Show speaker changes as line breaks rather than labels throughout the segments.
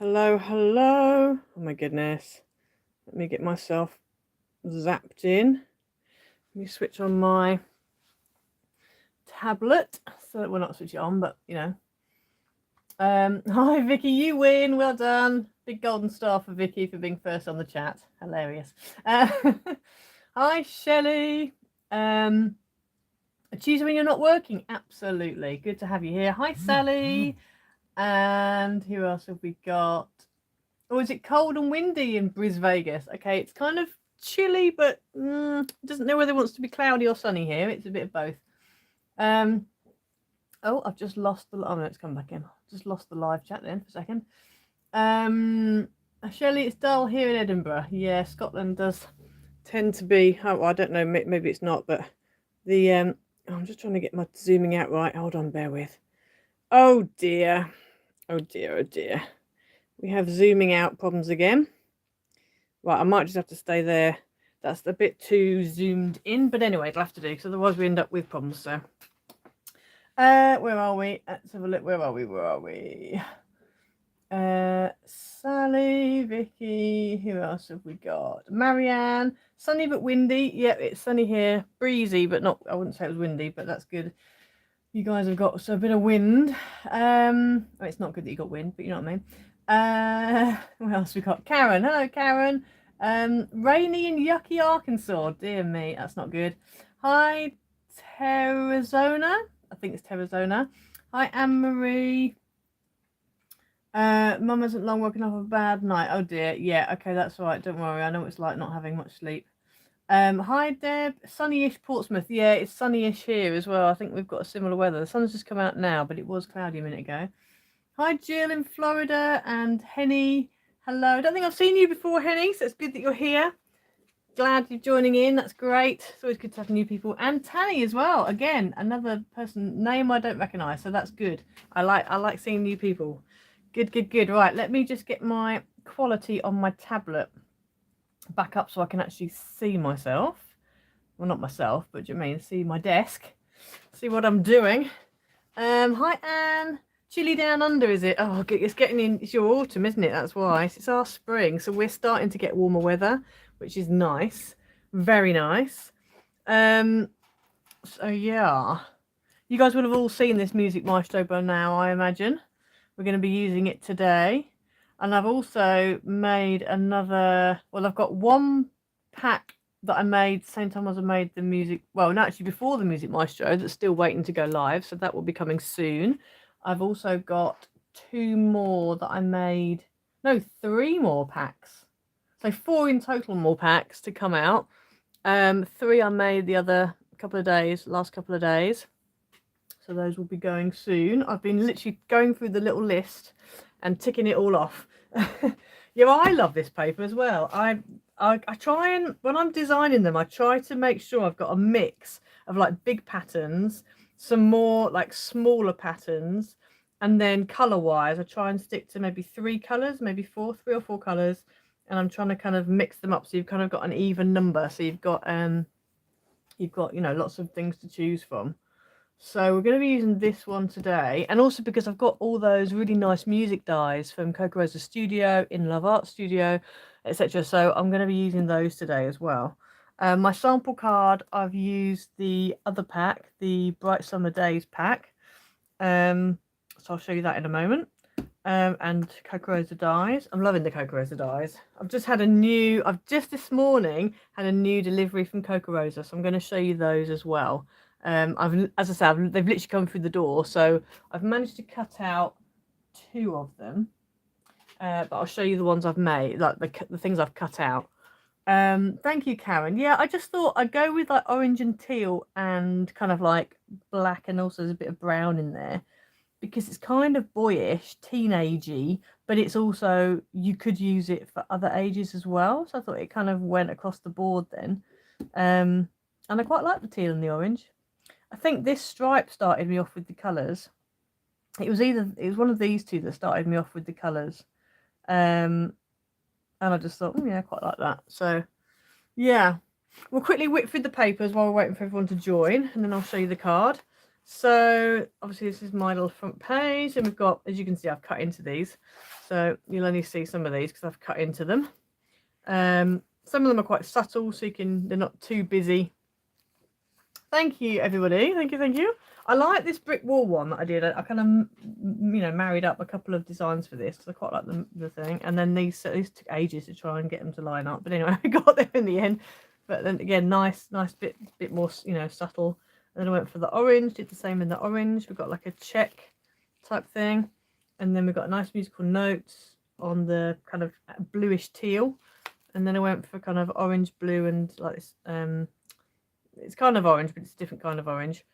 Hello, hello. Oh my goodness. Let me get myself zapped in. Let me switch on my tablet. So we're not switch it on, but you know. Hi Vicky, you win. Well done. Big golden star for Vicky for being first on the chat. Hilarious. Hi Shelley. Choose when you're not working. Absolutely. Good to have you here. Hi Sally. And who else have we got? Oh, is it cold and windy in Vegas? Okay, it's kind of chilly, but doesn't know whether it wants to be cloudy or sunny here. It's a bit of both. Oh, I've just lost the. Oh no, it's come back in. Just lost the live chat then for a second. Shelley, it's dull here in Edinburgh. Yeah, Scotland does tend to be. Oh, I don't know. Maybe it's not, but the I'm just trying to get my zooming out right. Hold on, bear with. Oh dear. Oh dear. Oh dear. We have zooming out problems again. Right, I might just have to stay there. That's a bit too zoomed in, but anyway, it'll have to do, because otherwise we end up with problems. So, where are we? Let's have a look. Where are we? Sally, Vicky. Who else have we got? Marianne. Sunny but windy. Yep, it's sunny here. Breezy, but not. I wouldn't say it was windy, but that's good. You guys have got a bit of wind. Well, it's not good that you got wind, but you know what I mean. What else we got? Karen. Hello, Karen. Rainy and yucky Arkansas. Dear me, that's not good. Hi, Terrazona. I think it's Terrazona. Hi, Anne-Marie. Mum hasn't long woken up a bad night. Oh dear. Yeah, okay, that's all right. Don't worry. I know what it's like not having much sleep. Hi Deb, sunny-ish Portsmouth. Yeah, it's sunny-ish here as well. I think we've got a similar weather. The sun's just come out now, but it was cloudy a minute ago. Hi Jill in Florida and Henny. Hello. I don't think I've seen you before, Henny, so it's good that you're here. Glad you're joining in. That's great. It's always good to have new people. And Tanny as well. Again, another person name I don't recognise, so that's good. I like seeing new people. Good. Right, let me just get my quality on my tablet back up so I can actually see myself. Well, not myself, but do you mean see my desk, see what I'm doing. Hi Anne. Chilly down under, is it? Oh, it's getting in. It's your autumn, isn't it? That's why. It's our spring, so we're starting to get warmer weather, which is nice, very nice. So yeah, you guys would have all seen this Music Maestro by now, I imagine. We're going to be using it today. And I've also made another, well, I've got one pack that I made the same time as I made the music, well, no, actually before the Music Maestro, that's still waiting to go live, so that will be coming soon. I've also got two more that I made, no, 3 more packs. So 4 in total more packs to come out. 3 I made the other last couple of days. So those will be going soon. I've been literally going through the little list and ticking it all off. Yeah, I love this paper as well. I try and, when I'm designing them, I try to make sure I've got a mix of like big patterns, some more like smaller patterns, and then color wise I try and stick to maybe 3 colors, maybe 3 or 4 colors, and I'm trying to kind of mix them up so you've kind of got an even number, so you've got you know, lots of things to choose from. So we're going to be using this one today, and also because I've got all those really nice music dies from Coco Rosa Studio, In Love Art Studio, etc. So I'm going to be using those today as well. My sample card, I've used the other pack, the Bright Summer Days pack. So I'll show you that in a moment. And Coco Rosa dies. I'm loving the Coco Rosa dies. I've just this morning had a new delivery from Coco Rosa, so I'm going to show you those as well. As I said, they've literally come through the door, so I've managed to cut out 2 of them, but I'll show you the ones I've made, like the things I've cut out. Thank you, Karen. Yeah, I just thought I'd go with like orange and teal and kind of like black, and also there's a bit of brown in there, because it's kind of boyish, teenagey, but it's also, you could use it for other ages as well. So I thought it kind of went across the board then. And I quite like the teal and the orange. I think this stripe started me off with the colours. It was one of these 2 that started me off with the colours. And I just thought, yeah, I quite like that. So, yeah. We'll quickly whip through the papers while we're waiting for everyone to join, and then I'll show you the card. So obviously this is my little front page, and we've got, as you can see, I've cut into these, so you'll only see some of these because I've cut into them. Some of them are quite subtle, so they're not too busy. Thank you, everybody. Thank you. I like this brick wall one that I did. I kind of, married up a couple of designs for this because I quite like the thing. And then these took ages to try and get them to line up, but anyway, I got them in the end. But then again, nice bit more, subtle. And then I went for the orange. Did the same in the orange. We've got like a check type thing, and then we've got nice musical notes on the kind of bluish teal. And then I went for kind of orange, blue, and like this. It's kind of orange, but it's a different kind of orange.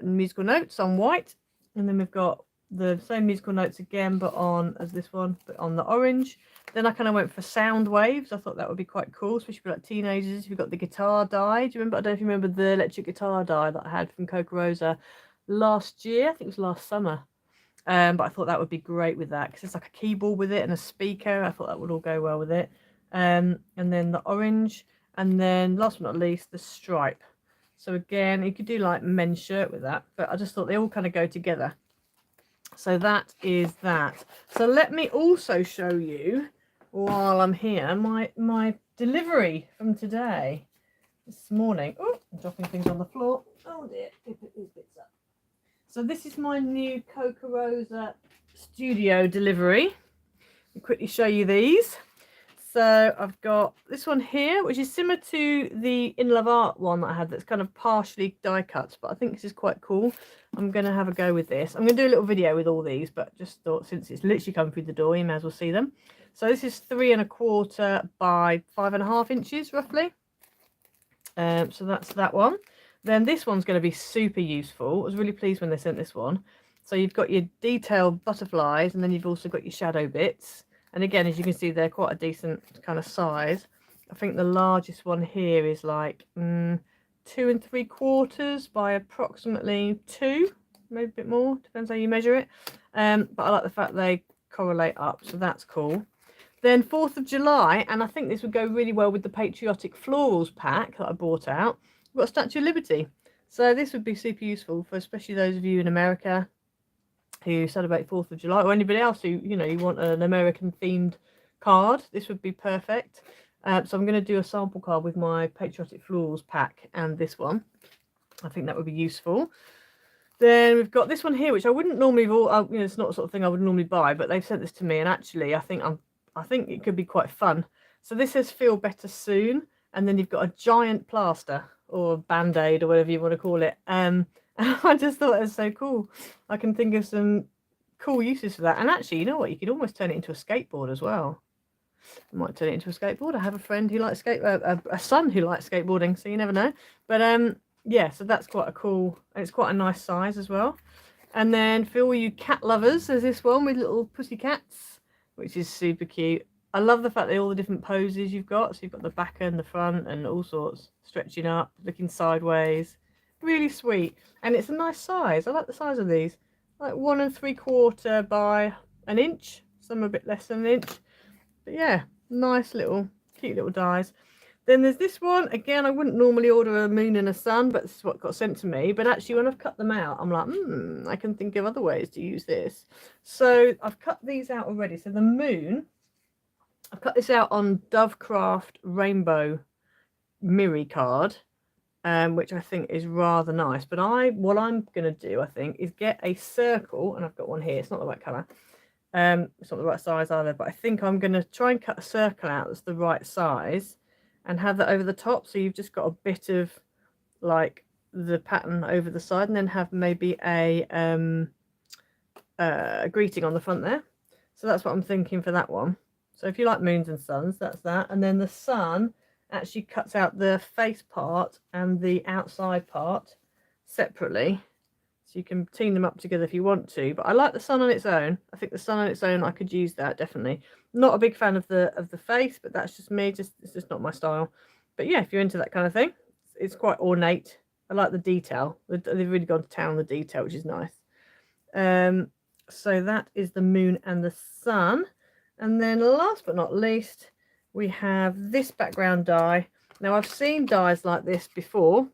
Musical notes on white, and then we've got the same musical notes again, but on as this one, but on the orange. Then I kind of went for sound waves. I thought that would be quite cool, especially for like teenagers. We've got the guitar die. Do you remember? I don't know if you remember the electric guitar die that I had from Coca Rosa last year. I think it was last summer. But I thought that would be great with that because it's like a keyboard with it and a speaker. I thought that would all go well with it. And then the orange. And then last but not least, the stripe. So again, you could do like men's shirt with that, but I just thought they all kind of go together. So that is that. So let me also show you, while I'm here, my delivery from today, this morning. Oh, I'm dropping things on the floor. Oh dear, pick these bits up. So this is my new Coca Rosa studio delivery. I'll quickly show you these. So I've got this one here, which is similar to the In Love Art one that I had that's kind of partially die cuts, but I think this is quite cool. I'm going to have a go with this. I'm going to do a little video with all these, but just thought since it's literally come through the door, you may as well see them. So this is 3 1/4 by 5.5 inches, roughly. So that's that one. Then this one's going to be super useful. I was really pleased when they sent this one. So you've got your detailed butterflies, and then you've also got your shadow bits. And again, as you can see, they're quite a decent kind of size. I think the largest one here is like 2 3/4 by approximately 2, maybe a bit more, depends how you measure it. But I like the fact they correlate up, so that's cool. Then 4th of July, and I think this would go really well with the Patriotic Florals pack that I bought out. We've got Statue of Liberty. So this would be super useful for especially those of you in America who celebrate 4th of July, or anybody else who, you want an American themed card. This would be perfect. So I'm going to do a sample card with my Patriotic Florals pack and this one. I think that would be useful. Then we've got this one here, which I wouldn't normally, it's not the sort of thing I would normally buy, but they've sent this to me, and actually I think it could be quite fun. So this says feel better soon, and then you've got a giant plaster or band-aid or whatever you want to call it. I just thought it was so cool. I can think of some cool uses for that. And actually, you know what? You could almost turn it into a skateboard as well. I might turn it into a skateboard. I have a friend who likes a son who likes skateboarding, so you never know. But yeah, so that's quite a cool, and it's quite a nice size as well. And then for all you cat lovers, there's this one with little pussy cats, which is super cute. I love the fact that all the different poses you've got. So you've got the back and the front and all sorts, stretching up, looking sideways. Really sweet, and it's a nice size. I like the size of these, like 1 3/4 by an inch. Some are a bit less than an inch, but yeah, nice little cute little dies. Then there's this one again. I wouldn't normally order a moon and a sun, but this is what got sent to me. But actually, when I've cut them out, I'm like, I can think of other ways to use this. So I've cut these out already. So the moon, I've cut this out on Dovecraft Rainbow Miri card. Which I think is rather nice. But what I'm going to do, I think, is get a circle, and I've got one here. It's not the right colour. It's not the right size either, but I think I'm going to try and cut a circle out that's the right size and have that over the top. So you've just got a bit of like the pattern over the side, and then have maybe a greeting on the front there. So that's what I'm thinking for that one. So if you like moons and suns, that's that. And then the sun actually cuts out the face part and the outside part separately, so you can team them up together if you want to. But I like the sun on its own. I think the sun on its own, I could use that definitely. Not a big fan of the face, but that's just me. It's just not my style. But yeah, if you're into that kind of thing, it's quite ornate. I like the detail. They've really gone to town on the detail, which is nice. So that is the moon and the sun. And then last but not least, we have this background die. Now I've seen dies like this before,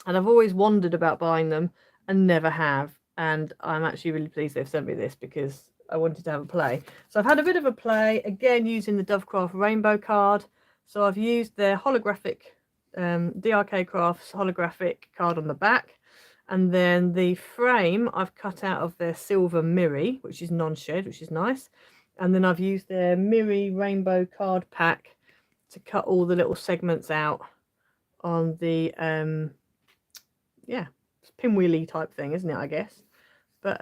and I've always wondered about buying them, and never have. And I'm actually really pleased they've sent me this because I wanted to have a play. So I've had a bit of a play, again, using the Dovecraft rainbow card. So I've used their holographic, DRK Crafts holographic card on the back. And then the frame I've cut out of their silver Miri, which is non-shed, which is nice. And then I've used their Miri rainbow card pack to cut all the little segments out on the, yeah, pinwheely type thing, isn't it, I guess? But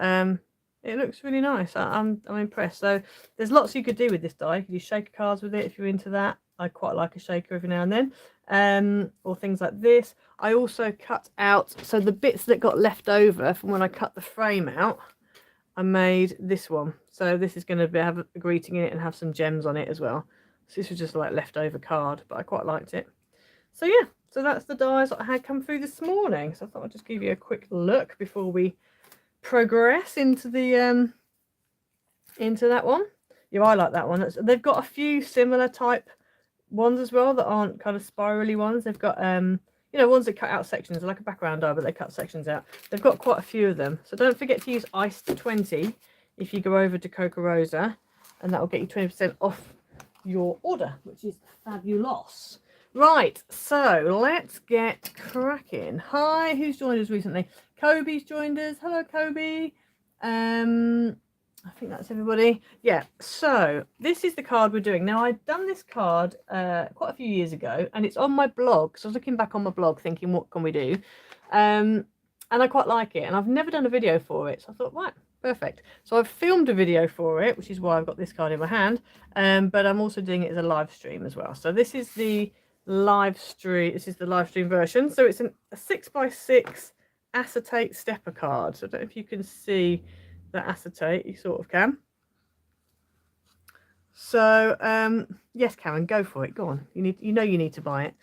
it looks really nice. I'm impressed. So there's lots you could do with this die. You could use shaker cards with it if you're into that. I quite like a shaker every now and then, or things like this. I also cut out, so the bits that got left over from when I cut the frame out, I made this one. So this is going to have a greeting in it and have some gems on it as well. So this was just like leftover card, but I quite liked it. So yeah, so that's the dies that I had come through this morning. So I thought I'd just give you a quick look before we progress into the into that one. Yeah, I like that one. They've got a few similar type ones as well that aren't kind of spirally ones. They've got you know, ones that cut out sections. They're like a background die, but they cut sections out. They've got quite a few of them. So don't forget to use iced 20 if you go over to Coca Rosa, and that will get you 20% off your order, which is fabulous. Right, so let's get cracking. Hi, who's joined us recently? Kobe's joined us. Hello, Kobe. I think that's everybody. Yeah, so this is the card we're doing. Now, I'd done this card quite a few years ago, and it's on my blog. So I was looking back on my blog thinking, what can we do? And I quite like it, and I've never done a video for it. So I thought, right, perfect. So I've filmed a video for it, which is why I've got this card in my hand. But I'm also doing it as a live stream as well. So this is the live stream. This is the live stream version. So it's a 6x6 acetate stepper card. So I don't know if you can see the acetate. You sort of can. So yes, Karen, go for it. Go on. You need to buy it.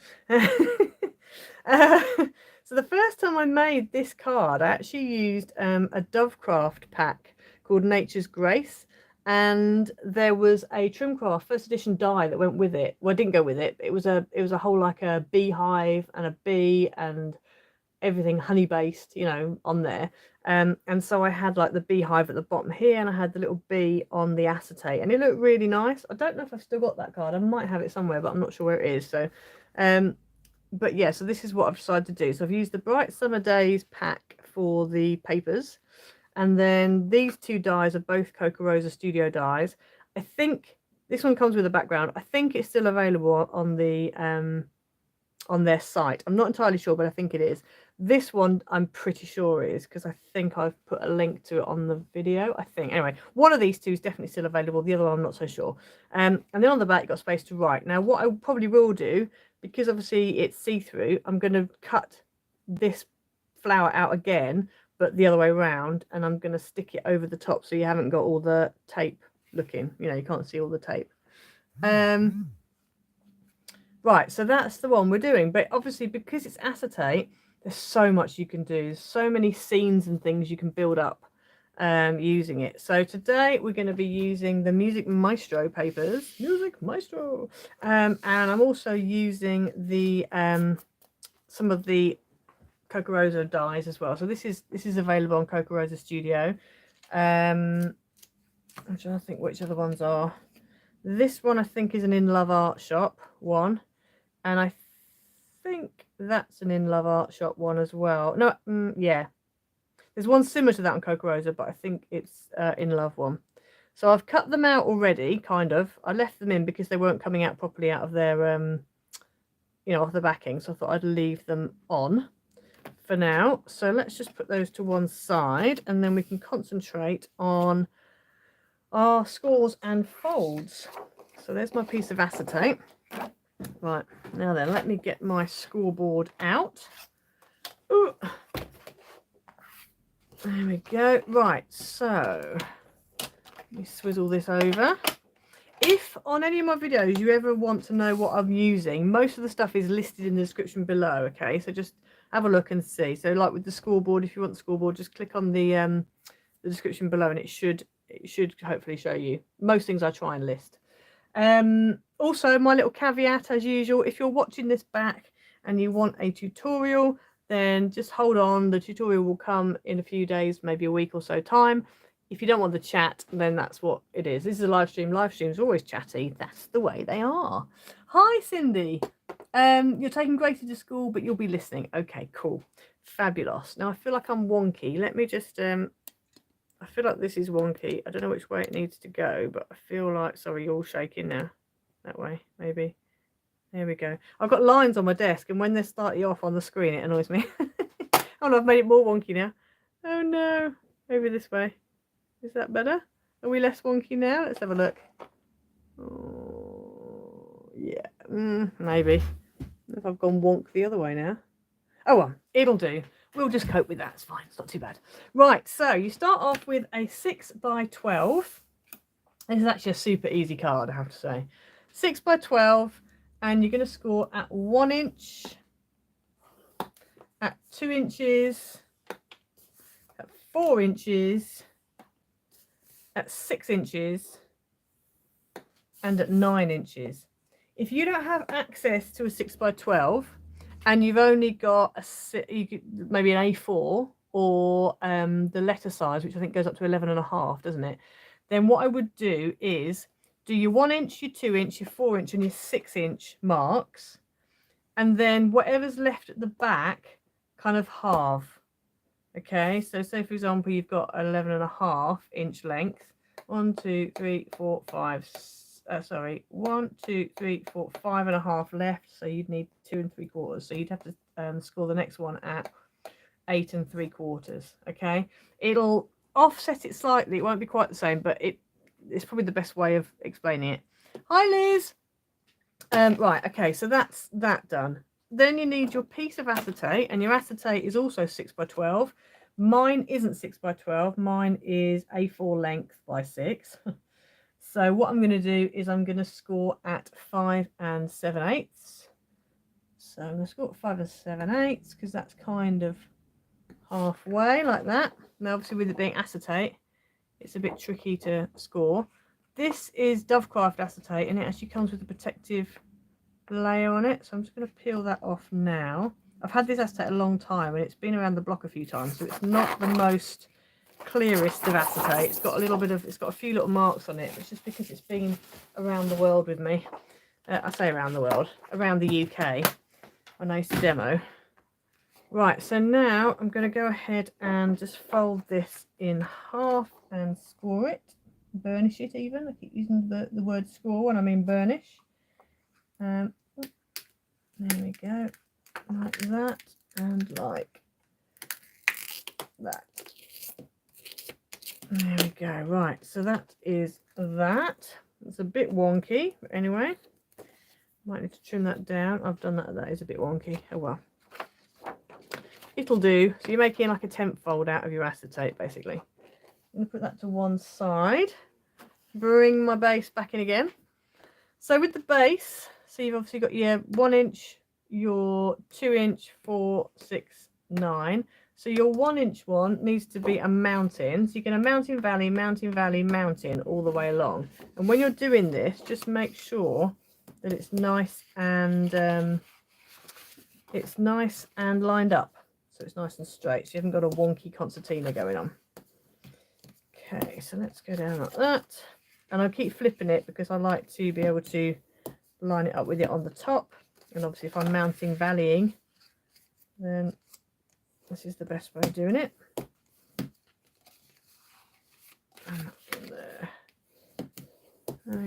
So the first time I made this card, I actually used a Dovecraft pack called Nature's Grace, and there was a Trimcraft first edition die that went with it. Well, it didn't go with it. It was a whole like a beehive and a bee and everything honey based, you know, on there. And so I had like the beehive at the bottom here, and I had the little bee on the acetate, and it looked really nice. I don't know if I've still got that card. I might have it somewhere, but I'm not sure where it is. So but yeah, so this is what I've decided to do. So I've used the Bright Summer Days pack for the papers, and then these two dies are both Coca Rosa Studio dies. I think this one comes with a background. I think it's still available on the on their site. I'm not entirely sure, but I think it is. This one I'm pretty sure is, because I think I've put a link to it on the video. I think anyway, one of these two is definitely still available. The other one I'm not so sure. And then on the back you've got space to write. Now what I probably will do, because obviously it's see-through, I'm going to cut this flower out again, but the other way around, and I'm going to stick it over the top so you haven't got all the tape looking. You know, you can't see all the tape. Right, so that's the one we're doing. But obviously, because it's acetate, there's so much you can do. There's so many scenes and things you can build up using it. So today we're going to be using the Music Maestro papers. Music Maestro. And I'm also using the some of the Coca Rosa dies as well. So this is available on Coca Rosa Studio. I'm trying to think which other ones are. This one I think is an In Love Art Shop one, and I think that's an In Love Art Shop one as well. No, yeah, there's one similar to that on Coca Rosa, but I think it's In Love one. So I've cut them out already, kind of. I left them in because they weren't coming out properly out of their you know, off the backing, so I thought I'd leave them on for now. So let's just put those to one side, and then we can concentrate on our scores and folds. So there's my piece of acetate. Right, now then, let me get my scoreboard out. Ooh. There we go. Right, so let me swizzle this over. If on any of my videos you ever want to know what I'm using, most of the stuff is listed in the description below, okay? So just have a look and see. So like with the scoreboard, if you want the scoreboard, just click on the description below, and it should hopefully show you. Most things I try and list. Also, my little caveat as usual, if you're watching this back and you want a tutorial, then just hold on. The tutorial will come in a few days, maybe a week or so time. If you don't want the chat, then that's what it is. This is a live stream. Live streams are always chatty. That's the way they are. Hi, Cindy. You're taking Gracie to school, but you'll be listening. Okay, cool. Fabulous. Now, I feel like I'm wonky. Let me just... I feel like this is wonky. I don't know which way it needs to go, but I feel like... Sorry, you're all shaking now. That way, maybe. There we go. I've got lines on my desk, and when they're slightly off on the screen, it annoys me. Oh, no, I've made it more wonky now. Oh, no. Maybe this way. Is that better? Are we less wonky now? Let's have a look. Oh, yeah. Maybe. If I've gone wonk the other way now. Oh, well, it'll do. We'll just cope with that. It's fine. It's not too bad. Right. So you start off with a 6 by 12. This is actually a super easy card, I have to say. 6 by 12. And you're going to score at 1 inch, at 2 inches, at 4 inches, at 6 inches, and at 9 inches. If you don't have access to a 6 by 12 and you've only got maybe an A4 or the letter size, which I think goes up to 11.5, doesn't it? Then what I would do is do your 1 inch, your 2 inch, your 4 inch, and your 6 inch marks, and then whatever's left at the back, kind of halve. Okay, so say for example you've got 11.5 inch length. 1, 2, 3, 4, 5. 1, 2, 3, 4, 5.5 left. So you'd need 2 3/4. So you'd have to score the next one at 8 3/4. Okay, it'll offset it slightly. It won't be quite the same, but it's probably the best way of explaining it. Hi, Liz. Right. Okay, so that's that done. Then you need your piece of acetate, and your acetate is also 6 by 12. Mine isn't 6 by 12. Mine is A4 length by 6. So what I'm going to do is I'm going to score at 5 7/8. So I'm going to score at 5 7/8 because that's kind of halfway like that. Now, obviously, with it being acetate, it's a bit tricky to score. This is Dovecraft acetate, and it actually comes with a protective layer on it. So I'm just going to peel that off now. I've had this acetate a long time, and it's been around the block a few times, so it's not the most clearest of acetate. It's got a few little marks on it. It's just because it's been around the world with me. I say around the world, around the UK when I used to demo. Right, so now I'm going to go ahead and just fold this in half and score it, burnish it even. I keep using the word score when I mean burnish. There we go, like that and like that. There we go. Right, so that is that. It's a bit wonky, but anyway, might need to trim that down. I've done that. That is a bit wonky. Oh well. It'll do. So you're making like a temp fold out of your acetate, basically. I'm going to put that to one side. Bring my base back in again. So with the base, so you've obviously got your 1 inch, your 2 inch, 4, 6, 9. So your 1 inch one needs to be a mountain. So you're going to mountain, valley, mountain, valley, mountain all the way along. And when you're doing this, just make sure that it's nice and lined up. So it's nice and straight, so you haven't got a wonky concertina going on. Okay, so let's go down like that. And I'll keep flipping it because I like to be able to line it up with it on the top. And obviously if I'm mounting, valleying, then this is the best way of doing it. And that's in there.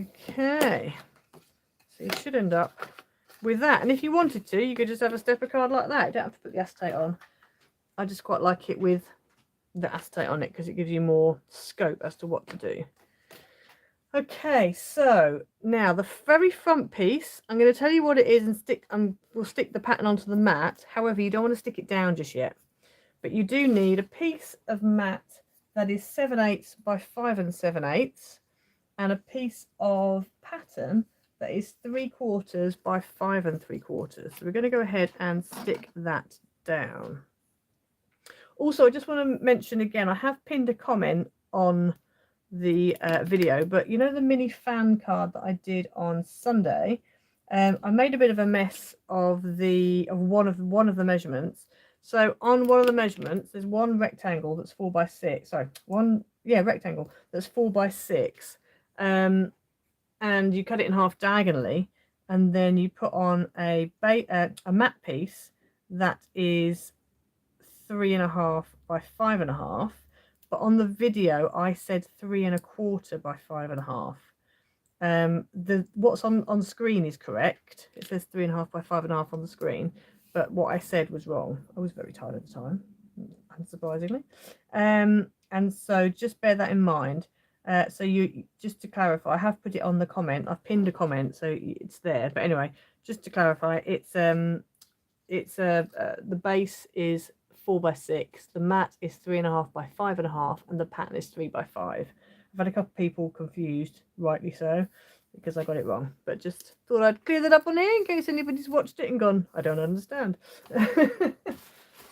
Okay, so you should end up with that. And if you wanted to, you could just have a stepper card like that. You don't have to put the acetate on. I just quite like it with the acetate on it because it gives you more scope as to what to do. Okay, so now the very front piece, I'm going to tell you what it is and we'll stick the pattern onto the mat. However, you don't want to stick it down just yet. But you do need a piece of mat that is 7/8 by 5 7/8 and a piece of pattern that is 3/4 by 5 3/4. So we're going to go ahead and stick that down. Also, I just want to mention again, I have pinned a comment on the video, but you know the mini fan card that I did on Sunday, I made a bit of a mess of one of the measurements. So on one of the measurements, there's one rectangle that's 4 by 6. Sorry, rectangle that's 4 by 6. And you cut it in half diagonally, and then you put on a matte piece that is 3.5 by 5.5. But on the video, I said 3.25 by 5.5. What's on screen is correct. It says 3.5 by 5.5 on the screen, but what I said was wrong. I was very tired at the time, unsurprisingly. And so just bear that in mind. So you, just to clarify, I have put it on the comment. I've pinned a comment, so it's there. But anyway, just to clarify, it's the base is 4 by 6, the mat is 3.5 by 5.5, and the pattern is 3 by 5. I've had a couple of people confused, rightly so, because I got it wrong. But just thought I'd clear that up on here in case anybody's watched it and gone, I don't understand.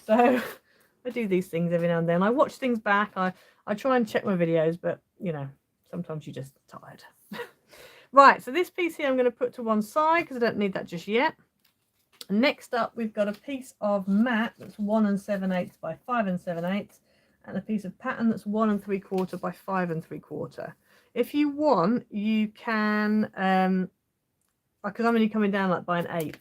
So I do these things every now and then. I watch things back. I try and check my videos, but you know, sometimes you're just tired. Right, so this piece here I'm going to put to one side because I don't need that just yet. Next up, we've got a piece of mat that's 1 7/8 by 5 7/8, and a piece of pattern that's 1 3/4 by 5 3/4. If you want, you can, because I'm only coming down like by 1/8,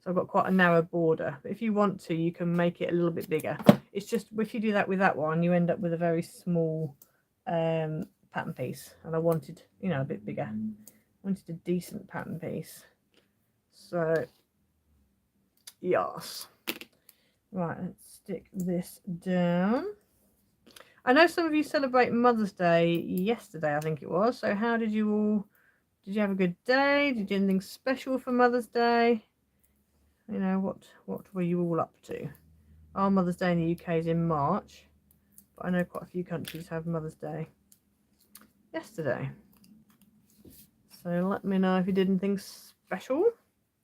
so I've got quite a narrow border. But if you want to, you can make it a little bit bigger. It's just if you do that with that one, you end up with a very small pattern piece, and I wanted, you know, a bit bigger. I wanted a decent pattern piece. So yes. Right, let's stick this down. I know some of you celebrate Mother's Day yesterday, I think it was. So how did you all, did you have a good day? Did you do anything special for Mother's Day? You know, what were you all up to? Our Mother's Day in the UK is in March, but I know quite a few countries have Mother's Day yesterday. So let me know if you did anything special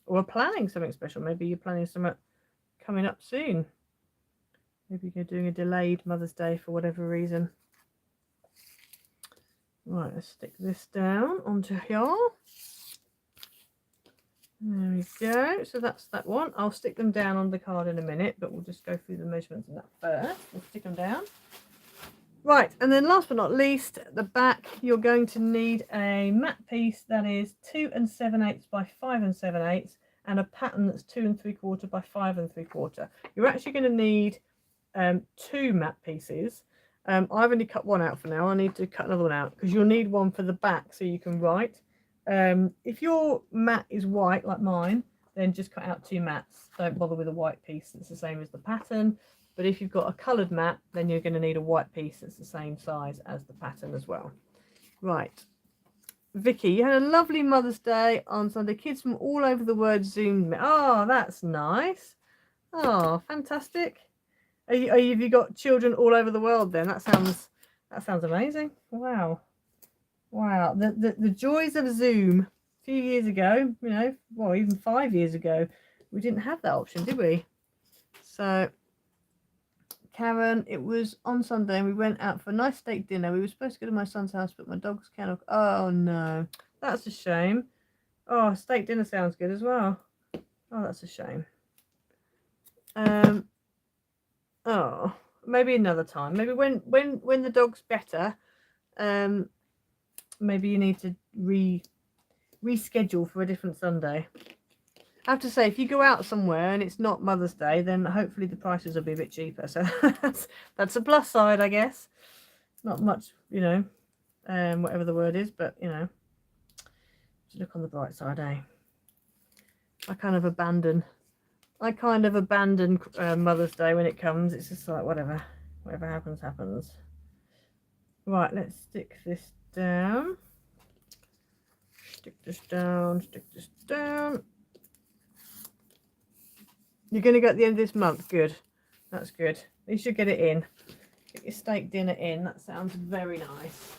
or are planning something special. Maybe you're planning something coming up soon. Maybe you're doing a delayed Mother's Day for whatever reason. Right, let's stick this down onto here. There we go. So that's that one. I'll stick them down on the card in a minute, but we'll just go through the measurements in that first. We'll stick them down. Right, and then last but not least, at the back, you're going to need a matte piece that is 2 7/8 by 5 7/8, and a pattern that's 2 3/4 by 5 3/4. You're actually going to need 2 matte pieces. I've only cut one out for now. I need to cut another one out because you'll need one for the back so you can write. If your mat is white like mine, then just cut out 2 mats. Don't bother with a white piece that's the same as the pattern. But if you've got a coloured mat, then you're going to need a white piece that's the same size as the pattern as well. Right. Vicky, you had a lovely Mother's Day on Sunday. Kids from all over the world Zoomed me. Oh, that's nice. Oh, fantastic. Have you got children all over the world then? That sounds amazing. Wow. Wow. The joys of Zoom. A few years ago, you know, well, even 5 years ago, we didn't have that option, did we? So Karen, it was on Sunday and we went out for a nice steak dinner. We were supposed to go to my son's house, but my dog's kennel. Oh no, that's a shame. Oh, steak dinner sounds good as well. Oh, that's a shame. Oh, maybe another time. Maybe when the dog's better, maybe you need to reschedule for a different Sunday. I have to say, if you go out somewhere and it's not Mother's Day, then hopefully the prices will be a bit cheaper. So that's a plus side, I guess. Not much, you know, whatever the word is, but, you know, to look on the bright side, eh? I kind of abandon Mother's Day when it comes. It's just like, whatever happens, happens. Right, let's stick this down. Stick this down, stick this down. You're going to go at the end of this month. Good. That's good. You should get it in. Get your steak dinner in. That sounds very nice.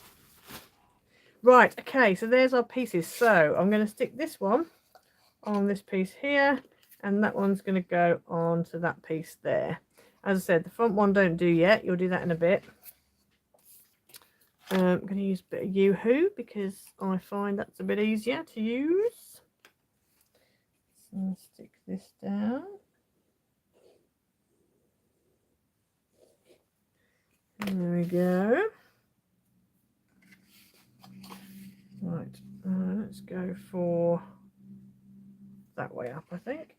Right. Okay. So there's our pieces. So I'm going to stick this one on this piece here. And that one's going to go on to that piece there. As I said, the front one don't do yet. You'll do that in a bit. I'm going to use a bit of Yoo-hoo because I find that's a bit easier to use. So I'll stick this down. There we go. Right, let's go for that way up, I think.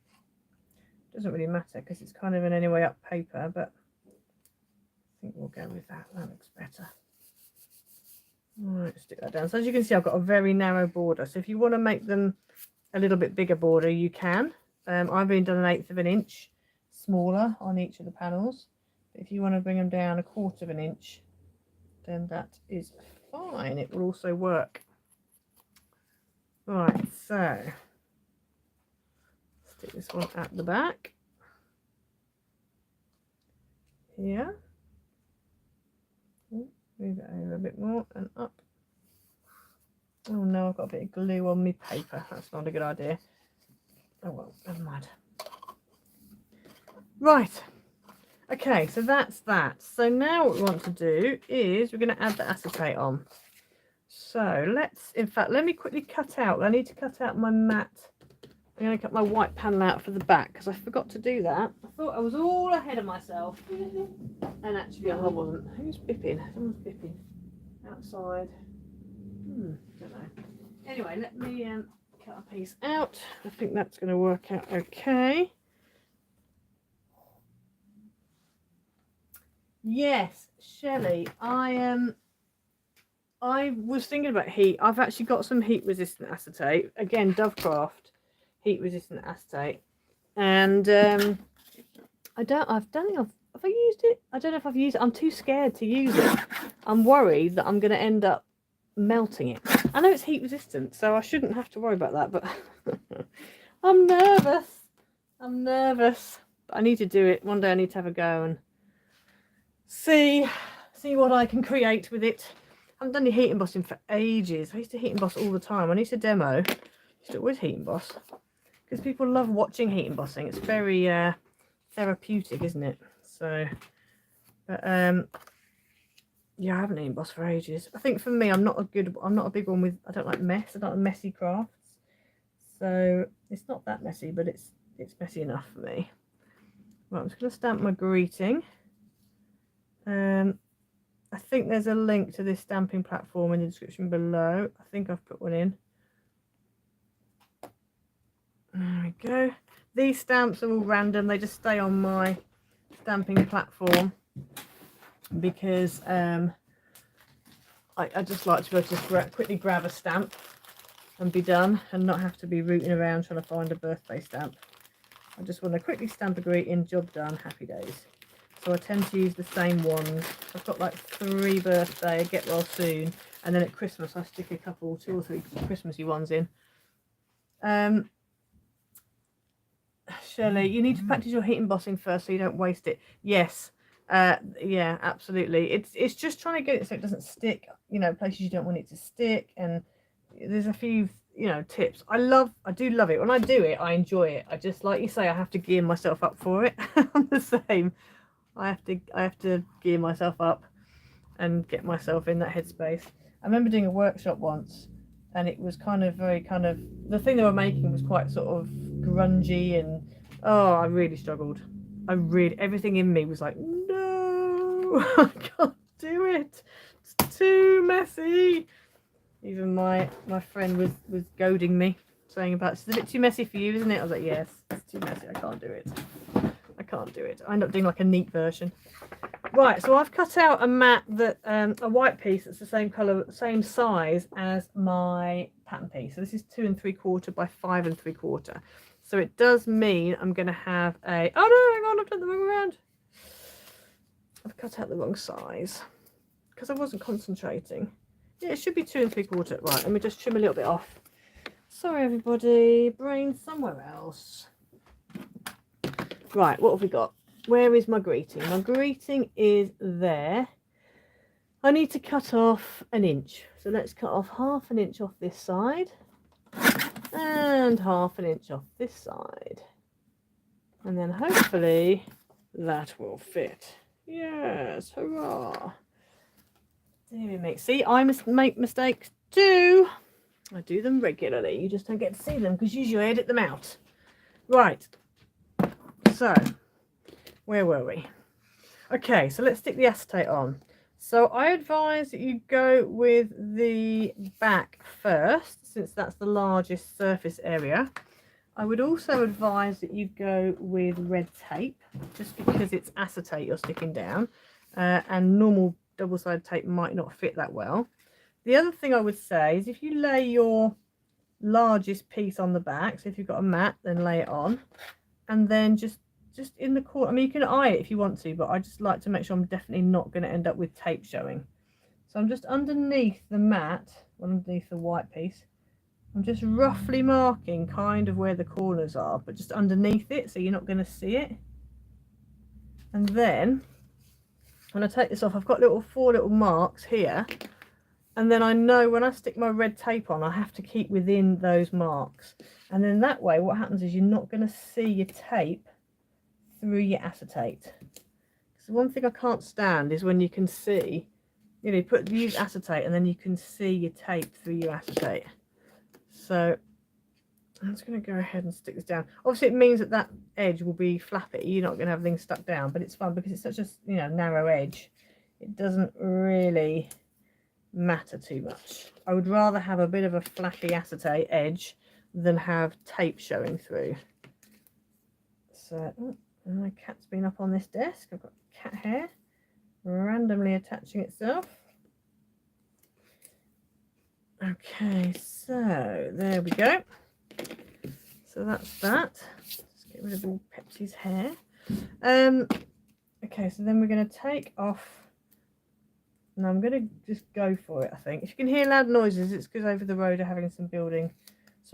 Doesn't really matter because it's kind of an anyway up paper, but I think we'll go with that. That looks better. Right, stick that down. So as you can see, I've got a very narrow border. So if you want to make them a little bit bigger border, you can. I've been done 1/8 of an inch smaller on each of the panels. But if you want to bring them down 1/4 of an inch, then that is fine. It will also work. Right, so stick this one at the back here. Move it over a bit more and up. Oh no, I've got a bit of glue on my paper. That's not a good idea. Oh well, never mind. Right. Okay, so that's that. So now what we want to do is we're going to add the acetate on. So let's, in fact, let me quickly cut out. I need to cut out my matte. I'm going to cut my white panel out for the back because I forgot to do that. I thought I was all ahead of myself. And actually I wasn't. Who's bipping? Someone's bipping outside. Don't know. Anyway, let me cut a piece out. I think that's going to work out okay. Yes, Shelley, I was thinking about heat. I've actually got some heat resistant acetate. Again, Dovecraft heat resistant acetate. And have I used it? I don't know if I've used it. I'm too scared to use it. I'm worried that I'm going to end up melting it. I know it's heat resistant, so I shouldn't have to worry about that, but I'm nervous. But I need to do it. One day I need to have a go and see what I can create with it. I haven't done any heat embossing for ages. I used to heat emboss all the time. When I used to demo, I used to always heat emboss because people love watching heat embossing. It's very therapeutic, isn't it? So, but yeah, I haven't heat embossed for ages. I think for me, I'm not a big one with. I don't like mess. I don't like messy crafts. So it's not that messy, but it's messy enough for me. Right, I'm just going to stamp my greeting. I think there's a link to this stamping platform in the description below. I think I've put one in. There we go. These stamps are all random. They just stay on my stamping platform because I just like to be able to quickly grab a stamp and be done and not have to be rooting around trying to find a birthday stamp. I just want to quickly stamp a greeting, job done, happy days. So I tend to use the same ones. I've got like 3 birthday, get well soon, and then at Christmas I stick a couple, 2 or 3 Christmassy ones in. Shirley, you need to practice your heat embossing first so you don't waste it. Yes, yeah, absolutely. It's just trying to get it so it doesn't stick, you know, places you don't want it to stick. And there's a few, you know, tips. I do love it. When I do it, I enjoy it. I just, like you say, I have to gear myself up for it. I'm the same. I have to gear myself up and get myself in that headspace. I remember doing a workshop once, and it was the thing they were making was quite sort of grungy, and oh, I really struggled. Everything in me was like, no, I can't do it. It's too messy. Even my friend was goading me, saying about, it's a bit too messy for you, isn't it? I was like, yes, it's too messy. I can't do it. I end up doing like a neat version. Right, so I've cut out a mat that a white piece that's the same colour, same size as my pattern piece. So this is 2 3/4 by 5 3/4. So it does mean I'm going to have a, oh no, hang on, I've done the wrong around. I've cut out the wrong size because I wasn't concentrating. Yeah, it should be 2 3/4. Right, let me just trim a little bit off. Sorry everybody, brain somewhere else. Right, what have we got? Where is my greeting? My greeting is there. I need to cut off 1 inch. So let's cut off 1/2 inch off this side and 1/2 inch off this side. And then hopefully that will fit. Yes, hurrah. Dear me. See, I must make mistakes too. I do them regularly. You just don't get to see them because usually I edit them out. Right. So, where were we? Okay, so let's stick the acetate on. So I advise that you go with the back first, since that's the largest surface area. I would also advise that you go with red tape, just because it's acetate you're sticking down, and normal double-sided tape might not fit that well. The other thing I would say is if you lay your largest piece on the back, so if you've got a mat, then lay it on, and then just in the corner, I mean, you can eye it if you want to, but I just like to make sure I'm definitely not going to end up with tape showing. So I'm just underneath the mat, underneath the white piece, I'm just roughly marking kind of where the corners are, but just underneath it, so you're not going to see it. And then when I take this off, I've got four little marks here, and then I know when I stick my red tape on, I have to keep within those marks, and then that way what happens is you're not going to see your tape through your acetate. So one thing I can't stand is when you can see, you know, use acetate and then you can see your tape through your acetate. So I'm just going to go ahead and stick this down. Obviously it means that that edge will be flappy, you're not going to have things stuck down, but it's fun because it's such a, you know, narrow edge. It doesn't really matter too much. I would rather have a bit of a flappy acetate edge than have tape showing through. So and my cat's been up on this desk. I've got cat hair randomly attaching itself. Okay, so there we go. So that's that. Just get rid of all Pepsi's hair. Okay, so then we're going to take off. And I'm going to just go for it, I think. If you can hear loud noises, it's because over the road are having some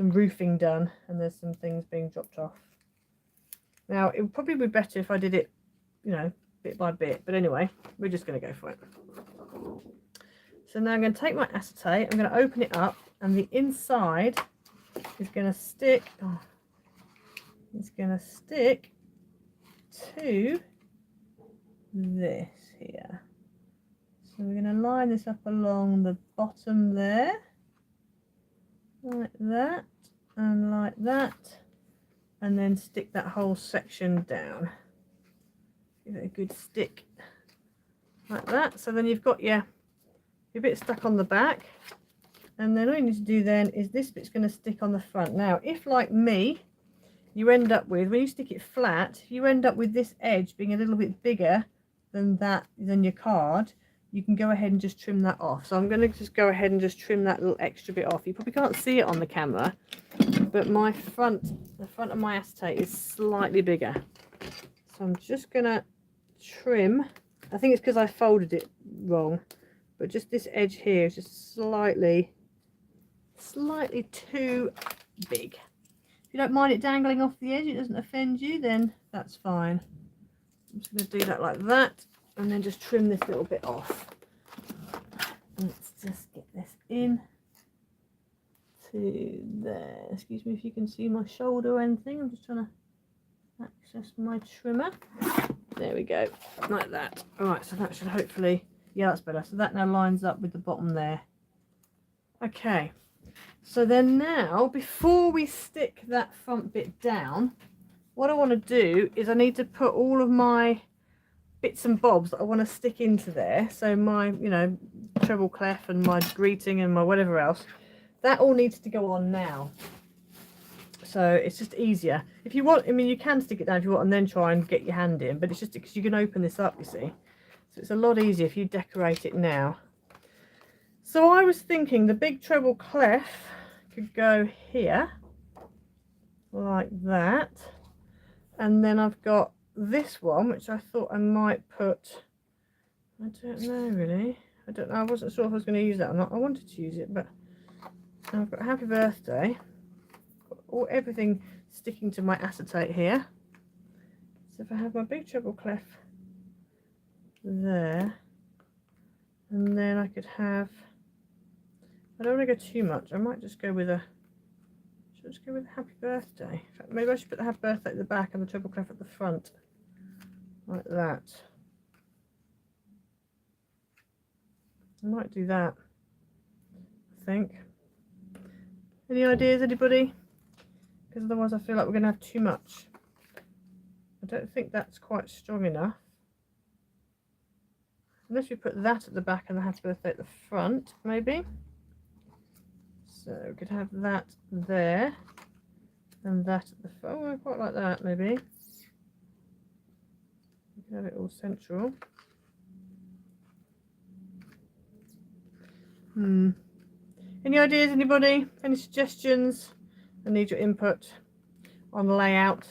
roofing done, and there's some things being dropped off. Now, it would probably be better if I did it, you know, bit by bit. But anyway, we're just going to go for it. So now I'm going to take my acetate, I'm going to open it up, and the inside is going to stick, it's going to stick to this here. So we're going to line this up along the bottom there, like that, and like that. And then stick that whole section down. Give it a good stick like that. So then you've got your bit stuck on the back, and then all you need to do then is this bit's going to stick on the front. Now if, like me, you end up with, when you stick it flat, if you end up with this edge being a little bit bigger than your card, you can go ahead and just trim that off. So I'm going to just go ahead and just trim that little extra bit off. You probably can't see it on the camera, but the front of my acetate is slightly bigger. So I'm just going to trim. I think it's because I folded it wrong, but just this edge here is just slightly too big. If you don't mind it dangling off the edge, it doesn't offend you, then that's fine. I'm just going to do that like that, and then just trim this little bit off. Let's just get this in to there. Excuse me if you can see my shoulder or anything. I'm just trying to access my trimmer. There we go, like that. All right, so that should hopefully, yeah, that's better. So that now lines up with the bottom there. Okay, so then now, before we stick that front bit down, what I want to do is I need to put all of my bits and bobs that I want to stick into there. So my, you know, treble clef and my greeting and my whatever else, that all needs to go on now. So it's just easier. If you want, I mean, you can stick it down if you want and then try and get your hand in, but it's just because you can open this up, you see. So it's a lot easier if you decorate it now. So I was thinking the big treble clef could go here, like that. And then I've got this one, which I thought I might put, I don't know really. I don't know, I wasn't sure if I was going to use that or not. I wanted to use it, but I've got happy birthday. Got everything sticking to my acetate here. So if I have my big treble clef there, and then I could have, I don't want to go too much. I might just go with a, should I just go with a happy birthday? In fact, maybe I should put the happy birthday at the back and the treble clef at the front, like that. I might do that, I think. Any ideas, anybody? Because otherwise I feel like we're going to have too much. I don't think that's quite strong enough. unless we put that at the back and the hat birthday at the front, maybe. So we could have that there and that at the front. Oh, I quite like that, maybe. We can have it all central. Any ideas, anybody? Any suggestions? I need your input on the layout.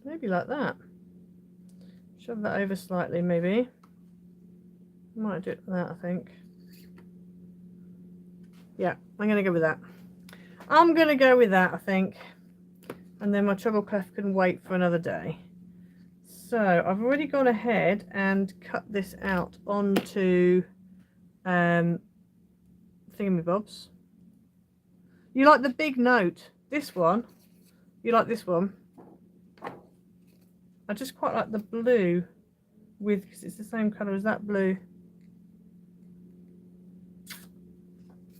Maybe like that. Shove that over slightly, maybe. Might do it like that, I think. Yeah, I'm going to go with that. I'm going to go with that, I think. And then my treble clef can wait for another day. So I've already gone ahead and cut this out onto thingamybobs. You like the big note? This one? You like this one? I just quite like the blue with, because it's the same colour as that blue.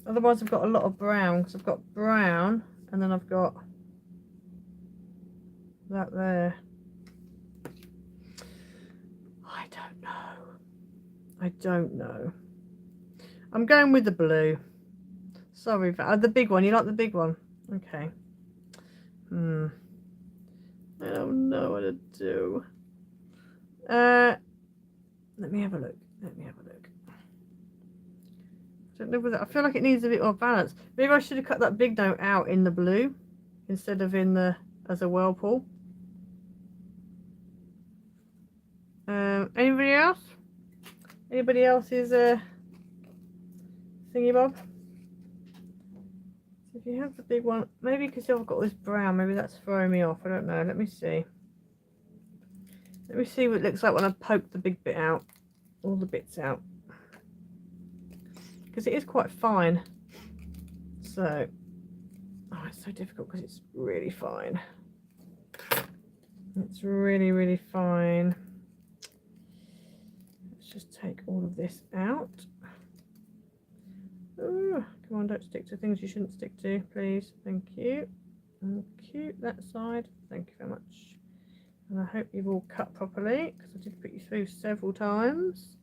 Otherwise I've got a lot of brown, because I've got brown and then I've got that there. I don't know. I'm going with the blue. Sorry, the big one. You like the big one? Okay. I don't know what to do. Let me have a look. I don't know whether, I feel like it needs a bit more balance. Maybe I should have cut that big note out in the blue instead of in the as a whirlpool. Anybody else? Anybody else's thingy bob? So if you have the big one, maybe because I've got this brown, maybe that's throwing me off. I don't know. Let me see. Let me see what it looks like when I poke the big bit out, all the bits out, because it is quite fine. So, oh, it's so difficult because it's really fine. It's really, really fine. Just take all of this out. Ooh, come on, don't stick to things you shouldn't stick to, please. Thank you. Okay, that side. Thank you very much. And I hope you've all cut properly, because I did put you through several times.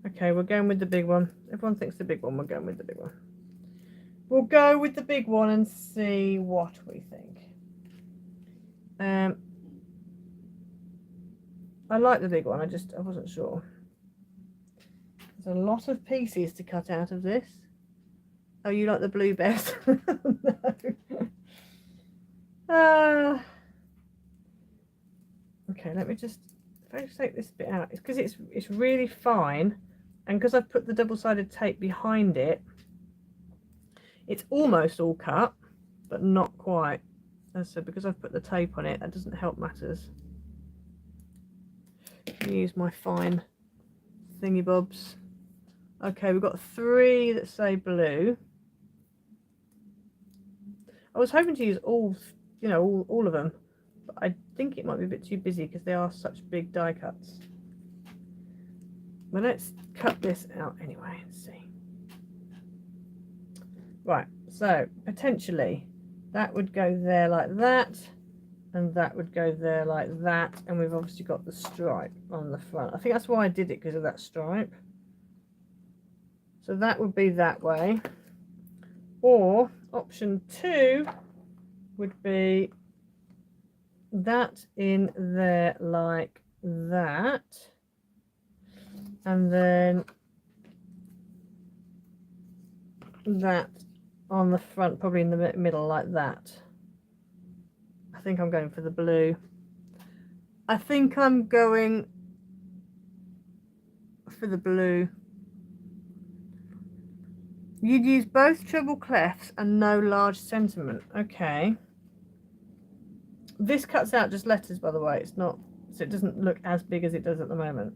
Okay, we're going with the big one. Everyone thinks the big one. We're going with the big one. We'll go with the big one and see what we think. I like the big one, I wasn't sure. There's a lot of pieces to cut out of this. Oh, you like the blue best? No. Okay, let me just, if I just take this bit out, it's because it's really fine, and because I've put the double-sided tape behind it, it's almost all cut, but not quite. And so because I've put the tape on it, that doesn't help matters. Use my fine thingy bobs. Okay, we've got 3 that say blue. I was hoping to use all, you know, all of them, but I think it might be a bit too busy because they are such big die cuts. But let's cut this out anyway and see. Right, so potentially that would go there like that, and that would go there like that, and we've obviously got the stripe on the front. I think that's why I did it, because of that stripe. So that would be that way. Or option 2 would be that in there like that, and then that on the front, probably in the middle like that. I think I'm going for the blue. I think I'm going for the blue. You'd use both treble clefs and no large sentiment. Okay. This cuts out just letters, by the way. It's not, so it doesn't look as big as it does at the moment.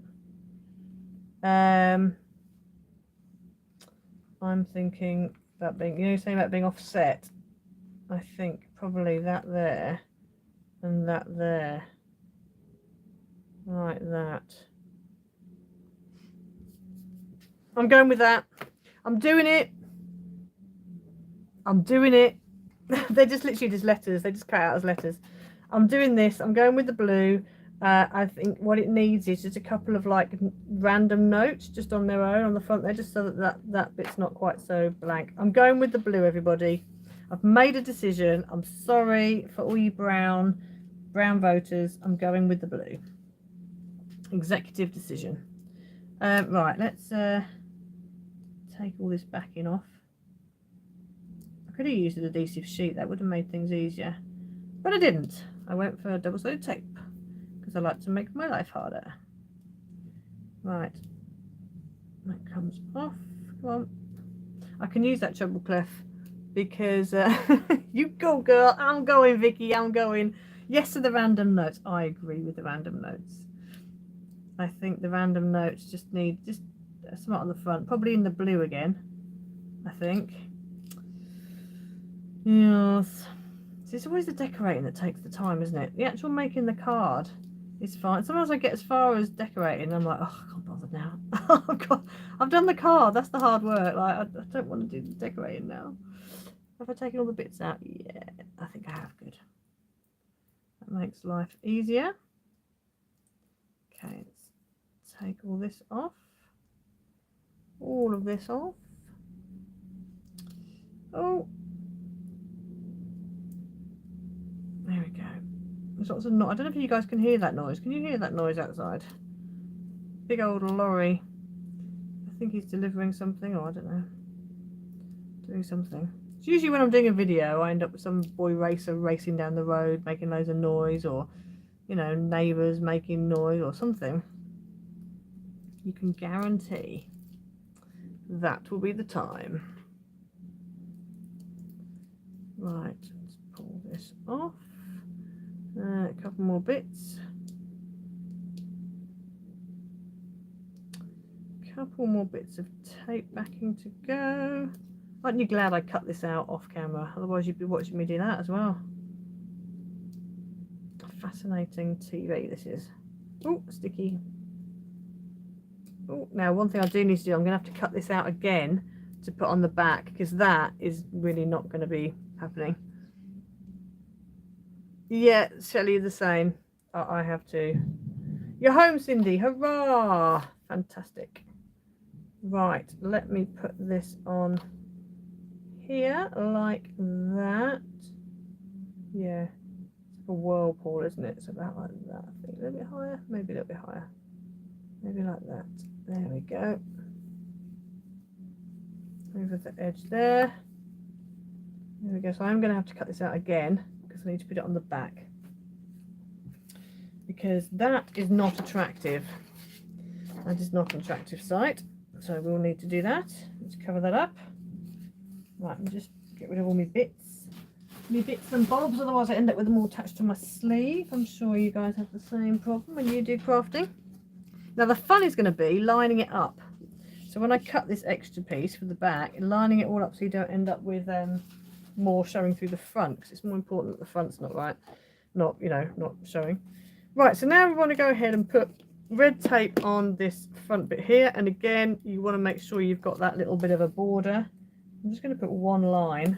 I'm thinking about being, you know, saying about being offset. I think probably that there and that there, like that. I'm going with that. I'm doing it. I'm doing it. They're just literally just letters. They just cut out as letters. I'm doing this. I'm going with the blue. I think what it needs is just a couple of like random notes just on their own on the front there, just so that bit's not quite so blank. I'm going with the blue, everybody. I've made a decision. I'm sorry for all you brown voters. I'm going with the blue. Executive decision. Right, let's take all this backing off. I could have used an adhesive sheet. That would have made things easier, but I didn't. I went for double-sided tape because I like to make my life harder. Right, that comes off. Come on. I can use that treble clef because you go, girl. I'm going, Vicky. I'm going. Yes to the random notes. I agree with the random notes. I think the random notes just need something on the front, probably in the blue again. I think. Yes. See, it's always the decorating that takes the time, isn't it? The actual making the card is fine. Sometimes I get as far as decorating, and I'm like, oh, I can't bother now. Oh God, I've done the card. That's the hard work. Like, I don't want to do the decorating now. Have I taken all the bits out? Yeah, I think I have. Good. That makes life easier. Okay, let's take all this off. All of this off. Oh. There we go. There's lots of I don't know if you guys can hear that noise. Can you hear that noise outside? Big old lorry. I think he's delivering something, or I don't know. Doing something. It's usually when I'm doing a video, I end up with some boy racer racing down the road, making loads of noise, or, you know, neighbours making noise or something. You can guarantee that will be the time. Right, let's pull this off. A couple more bits. Couple more bits of tape backing to go. Aren't you glad I cut this out off camera? Otherwise you'd be watching me do that as well. Fascinating TV this is. Oh, sticky. Oh, now one thing I do need to do, I'm going to have to cut this out again to put on the back, because that is really not going to be happening. Yeah, Shelley, the same. I have to. You're home, Cindy. Hurrah! Fantastic. Right, let me put this on here like that. Yeah, it's a whirlpool, isn't it? It's about like that. I think a little bit higher, maybe a little bit higher. Maybe like that. There we go. Over the edge there. There we go. So I'm going to have to cut this out again, I need to put it on the back, because that is not attractive. That is not an attractive sight, so we'll need to do that. Let's cover that up. Right, and just get rid of all my bits and bobs, otherwise I end up with them all attached to my sleeve. I'm sure you guys have the same problem when you do crafting. Now the fun is going to be lining it up. So when I cut this extra piece for the back, lining it all up so you don't end up with more showing through the front, because it's more important that the front's not showing. Right, so now we want to go ahead and put red tape on this front bit here, and again you want to make sure you've got that little bit of a border. I'm just going to put one line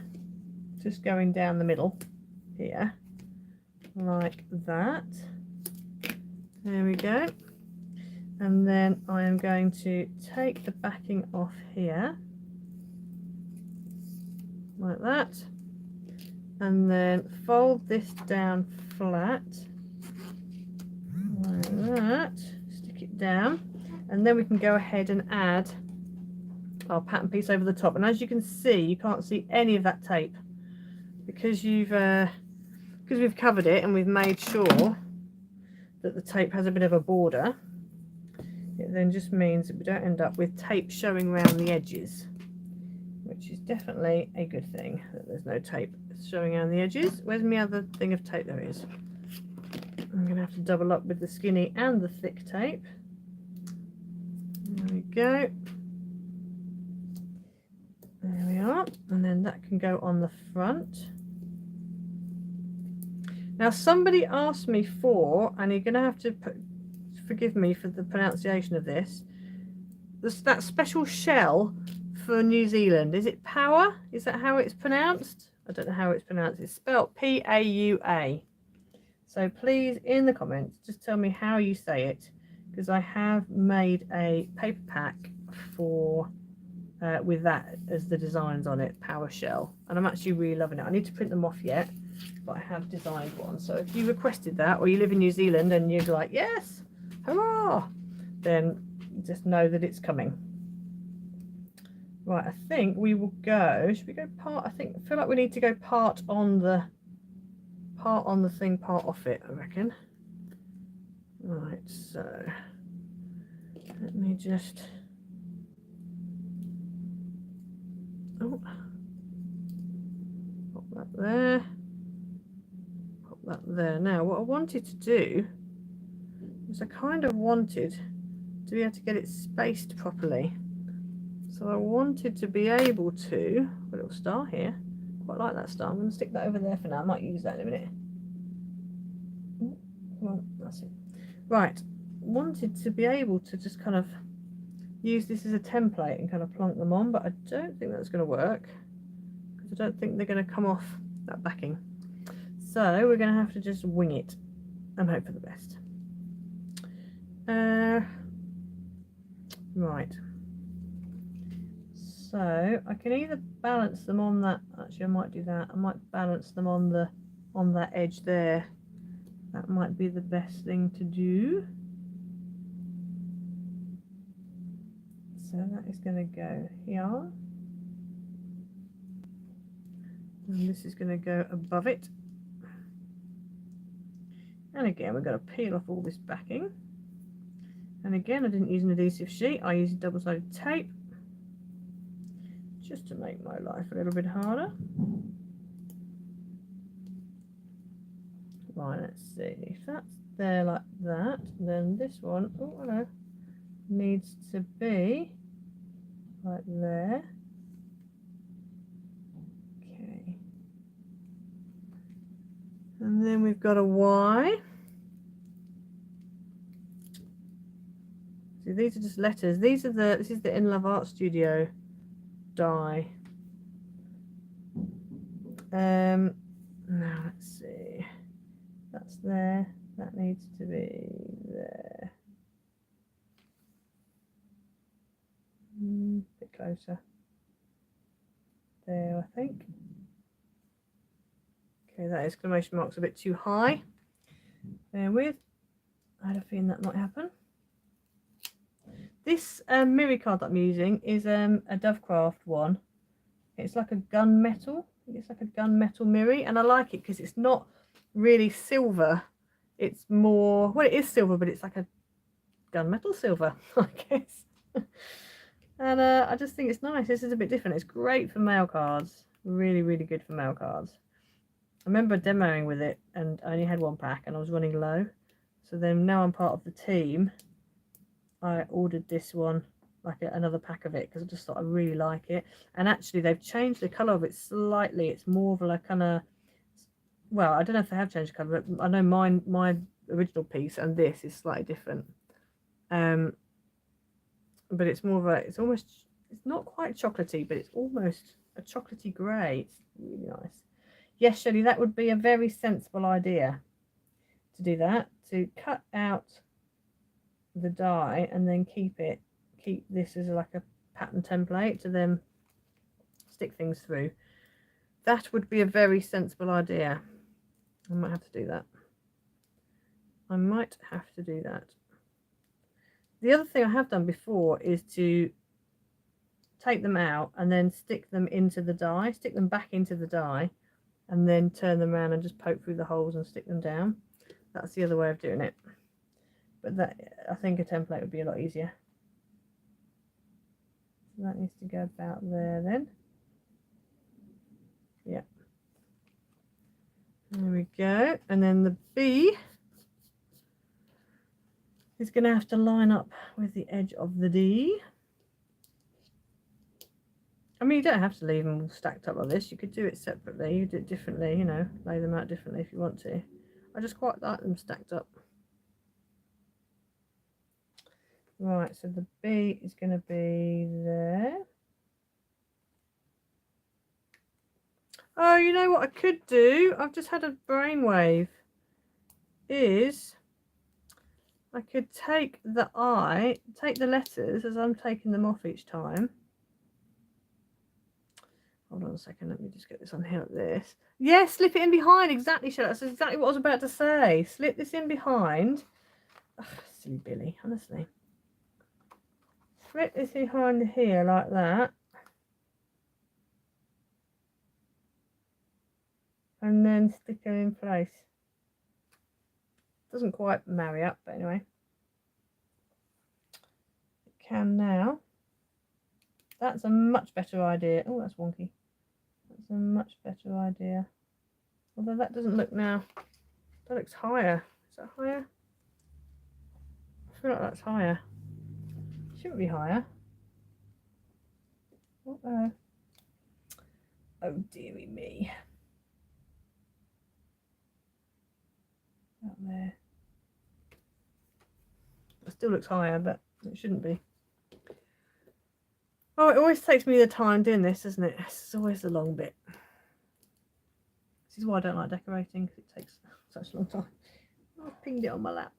just going down the middle here like that. There we go. And then I am going to take the backing off here like that, and then fold this down flat like that, stick it down, and then we can go ahead and add our pattern piece over the top. And as you can see, you can't see any of that tape because we've covered it and we've made sure that the tape has a bit of a border. It then just means that we don't end up with tape showing around the edges, which is definitely a good thing, that there's no tape showing around the edges. Where's my other thing of tape? There it is. I'm going to have to double up with the skinny and the thick tape. There we go. There we are. And then that can go on the front. Now somebody asked me for, and you're going to have to forgive me for the pronunciation of this, that special shell for New Zealand. Is it power? Is that how it's pronounced? I don't know how it's pronounced. It's spelled P-A-U-A. So please, in the comments, just tell me how you say it, because I have made a paper pack for with that as the designs on it, PowerShell, and I'm actually really loving it. I need to print them off yet, but I have designed one. So if you requested that, or you live in New Zealand and you're like, yes, hurrah, then just know that it's coming. Right, I think we will go, should we go part, I feel like we need to go part on the thing, part off it, I reckon. Right, so let me just, oh, pop that there, pop that there. Now what I wanted to do is I kind of wanted to be able to get it spaced properly. So I wanted to be able to, a little star here, quite like that star. I'm going to stick that over there for now. I might use that in a minute. Well, that's it. Right, wanted to be able to just kind of use this as a template and kind of plonk them on, but I don't think that's going to work because I don't think they're going to come off that backing. So we're going to have to just wing it and hope for the best. Right. So I can either balance them on that, actually I might do that, I might balance them on that edge there. That might be the best thing to do. So that is going to go here. And this is going to go above it. And again, we've got to peel off all this backing. And again, I didn't use an adhesive sheet, I used double-sided tape, just to make my life a little bit harder. Right, let's see, if that's there like that, then this one, oh hello, needs to be right there. Okay. And then we've got a Y. See, these are just letters. This is the In Love Art Studio die. Now let's see. That's there. That needs to be there. A bit closer. There, I think. Okay, that exclamation mark's a bit too high. Bear with. I had a feeling that might happen. This mirror card that I'm using is a Dovecraft one. It's like a gunmetal. It's like a gunmetal mirror, and I like it because it's not really silver. It's more, well, it is silver, but it's like a gunmetal silver, I guess. And I just think it's nice. This is a bit different. It's great for mail cards. Really, really good for mail cards. I remember demoing with it, and I only had one pack, and I was running low. So then now I'm part of the team. I ordered this one, like another pack of it, because I just thought I really like it. And actually they've changed the colour of it slightly. It's more of a kind of, well, I don't know if they have changed the colour, but I know my original piece and this is slightly different. But it's more of a, it's not quite chocolatey, but it's almost a chocolatey grey. It's really nice. Yes, Shelley, that would be a very sensible idea to do that, to cut out the die and then keep this as like a pattern template to then stick things through. That would be a very sensible idea. I might have to do that. I might have to do that. The other thing I have done before is to take them out and then stick them into the die, stick them back into the die, and then turn them around and just poke through the holes and stick them down. That's the other way of doing it. But that, I think a template would be a lot easier. So that needs to go about there then. Yeah. There we go. And then the B is going to have to line up with the edge of the D. I mean, you don't have to leave them all stacked up like this. You could do it separately. You do it differently, you know, lay them out differently if you want to. I just quite like them stacked up. Right, so the B is going to be there. Oh, you know what I could do? I've just had a brainwave. Is I could take the take the letters as I'm taking them off each time. Hold on a second, let me just get this on here like this. Yeah, slip it in behind. Exactly, Charlotte. That's exactly what I was about to say. Slip this in behind. Ugh, silly Billy, honestly. Slip this behind here like that. And then stick it in place. Doesn't quite marry up, but anyway. It can now. That's a much better idea. Oh, that's wonky. That's a much better idea. Although that doesn't look now. That looks higher. Is that higher? I feel like that's higher. Shouldn't be higher. Uh-oh. Oh dearie me. Out there. It still looks higher, but it shouldn't be. Oh, it always takes me the time doing this, doesn't it? It's always the long bit. This is why I don't like decorating, because it takes such a long time. Oh, I've pinged it on my lap.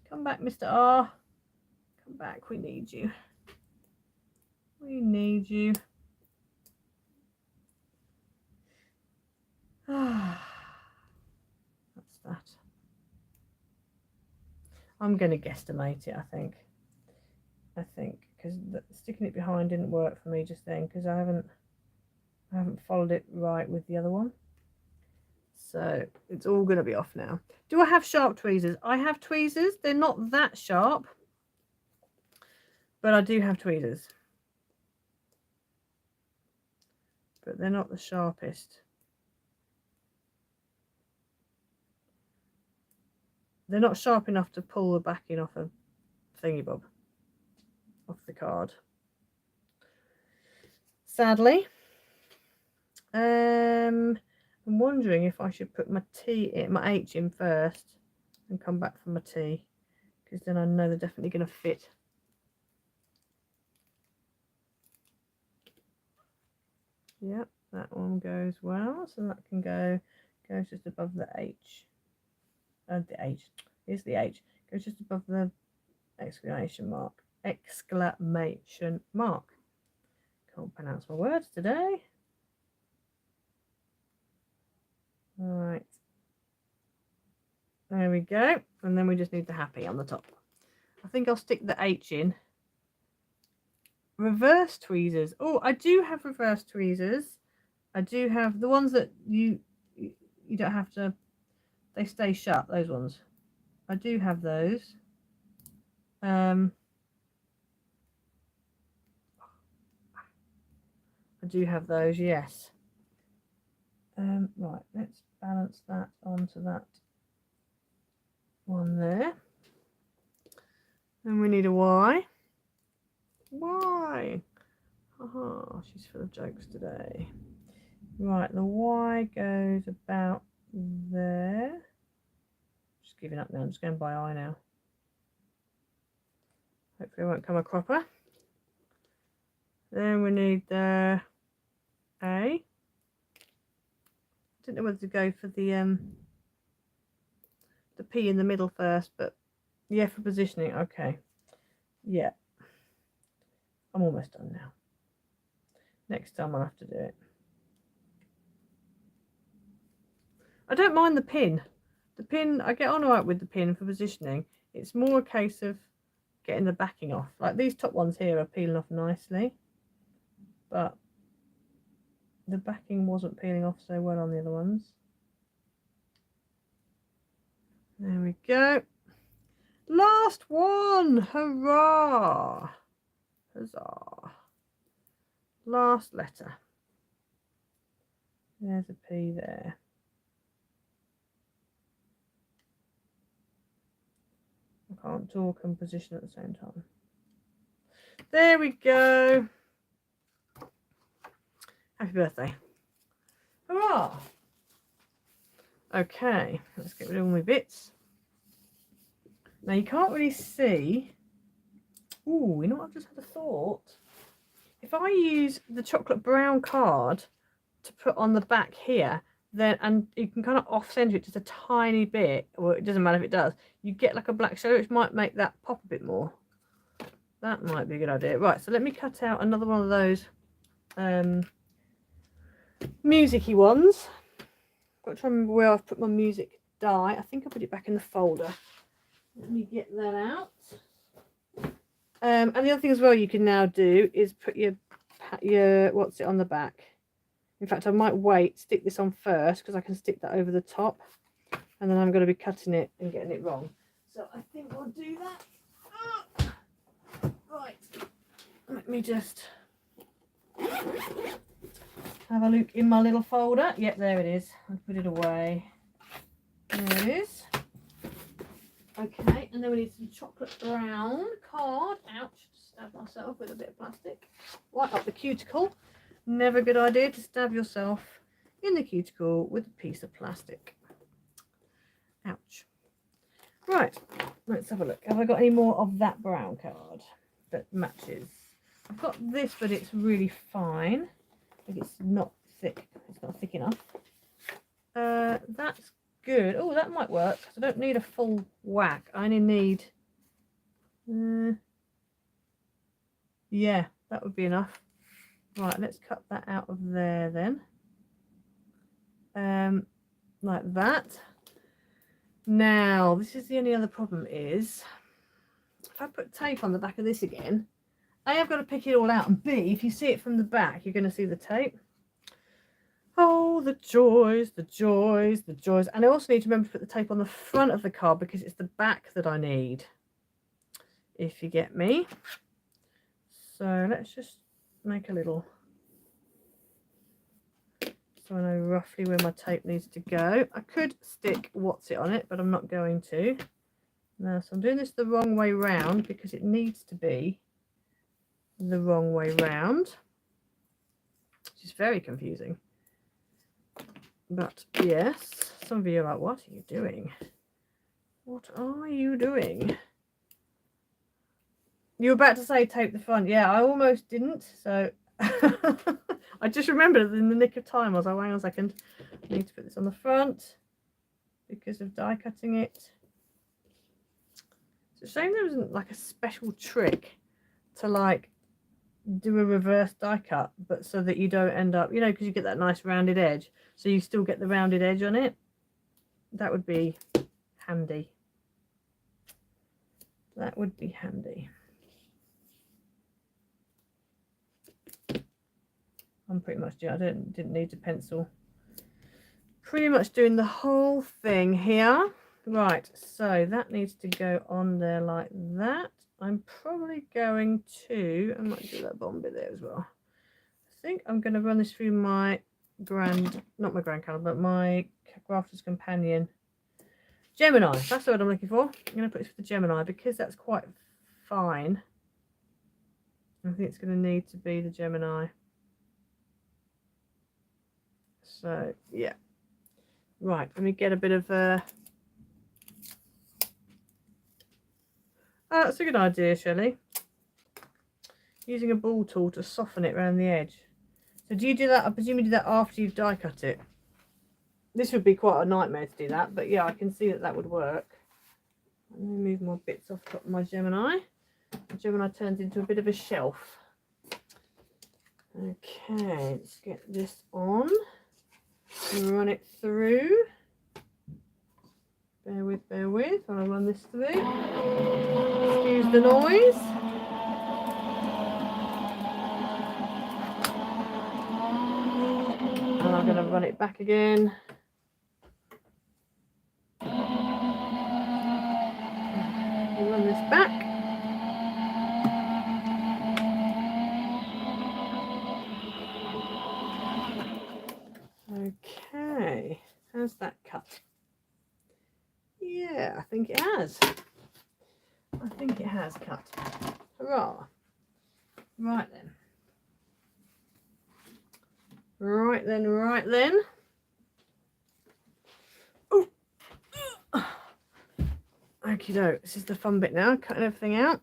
Come back, Mr. R. Come back, we need you. We need you. That's that. I'm going to guesstimate it, I think. Because sticking it behind didn't work for me just then, because I haven't followed it right with the other one. So it's all going to be off now. Do I have sharp tweezers? I have tweezers. They're not that sharp, but I do have tweezers. But they're not the sharpest. They're not sharp enough to pull the backing off a thingy bob, off the card. Sadly. I'm wondering if I should put my H in first and come back for my T, because then I know they're definitely going to fit. Yep, that one goes well, so that can goes just above the H. The H. Here's the H. Goes just above the exclamation mark. Exclamation mark. Can't pronounce my words today. Right. There we go. And then we just need the happy on the top. I think I'll stick the H in. Reverse tweezers. Oh, I do have reverse tweezers. I do have the ones that you don't have to, they stay shut, those ones. I do have those. I do have those, yes. Right, let's balance that onto that one there. And we need a Y. Y. Haha, she's full of jokes today. Right, the Y goes about there. Just giving up now. I'm just going by eye now. Hopefully I won't come a cropper. Then we need the A. I didn't know whether to go for the P in the middle first, but yeah, for positioning. Okay. Yeah. I'm almost done now. Next time I'll have to do it. I don't mind the pin. The pin, I get on all right with the pin for positioning. It's more a case of getting the backing off. Like these top ones here are peeling off nicely, but the backing wasn't peeling off so well on the other ones. There we go. Last one. Hurrah. Huzzah. Last letter. There's a P there. I can't talk and position at the same time. There we go. Happy birthday. Hurrah. Okay, let's get rid of all my bits. Now you can't really see. Ooh, you know what, I've just had a thought. If I use the chocolate brown card to put on the back here, then, and you can kind of off center it just a tiny bit, or it doesn't matter if it does, you get like a black shadow, which might make that pop a bit more. That might be a good idea. Right, so let me cut out another one of those music-y ones. Got to remember where I've put my music die. I think I put it back in the folder. Let me get that out. And the other thing as well you can now do is put your what's it on the back. In fact, I might stick this on first, because I can stick that over the top, and then I'm going to be cutting it and getting it wrong. So I think I'll do that. Right, let me just have a look in my little folder. Yep, there it is. I'll put it away. There it is. Okay, and then we need some chocolate brown card. Ouch, stab myself with a bit of plastic. Right up the cuticle. Never a good idea to stab yourself in the cuticle with a piece of plastic. Ouch. Right, let's have a look. Have I got any more of that brown card that matches? I've got this, but it's really fine. I think it's not thick. It's not thick enough. That's good. Oh, that might work. I don't need a full whack. I only need... yeah, that would be enough. Right, let's cut that out of there then. Like that. Now, this is the only other problem is, if I put tape on the back of this again, A, I've got to pick it all out, and B, if you see it from the back, you're going to see the tape. Oh, the joys, the joys, the joys. And I also need to remember to put the tape on the front of the card, because it's the back that I need, if you get me. So let's just make a little, so I know roughly where my tape needs to go. I could stick what's it on it, but I'm not going to. Now, so I'm doing this the wrong way round, because it needs to be the wrong way round, which is very confusing. But yes, some of you are like, what are you doing? What are you doing? You were about to say tape the front. Yeah, I almost didn't, so I just remembered in the nick of time. I was like, hang on a second, I need to put this on the front because of die cutting it. It's a shame there isn't like a special trick to like do a reverse die cut, but so that you don't end up, you know, because you get that nice rounded edge, so you still get the rounded edge on it. That would be handy. That would be handy. I'm pretty much, I didn't need to pencil. Pretty much doing the whole thing here. Right, so that needs to go on there like that. I'm probably going to, I might do that bottom bit there as well. I think I'm going to run this through my not my grand calendar, but my Grafter's Companion. Gemini, that's the word I'm looking for. I'm going to put this for the Gemini because that's quite fine. I think it's going to need to be the Gemini. So, yeah. Right, let me get a bit of... that's a good idea, Shelley. Using a ball tool to soften it around the edge. So do you do that? I presume you do that after you've die cut it. This would be quite a nightmare to do that, but yeah, I can see that that would work. Let me move my bits off top of my Gemini. The Gemini turns into a bit of a shelf. Okay, let's get this on. Run it through. Bear with while I run this through. Excuse the noise. And I'm going to run it back again. Run this back. Okay, how's that cut? Yeah, I think it has. I think it has cut. Hurrah. Right then. Right then. Oh. Okie doke. This is the fun bit now, cutting everything out.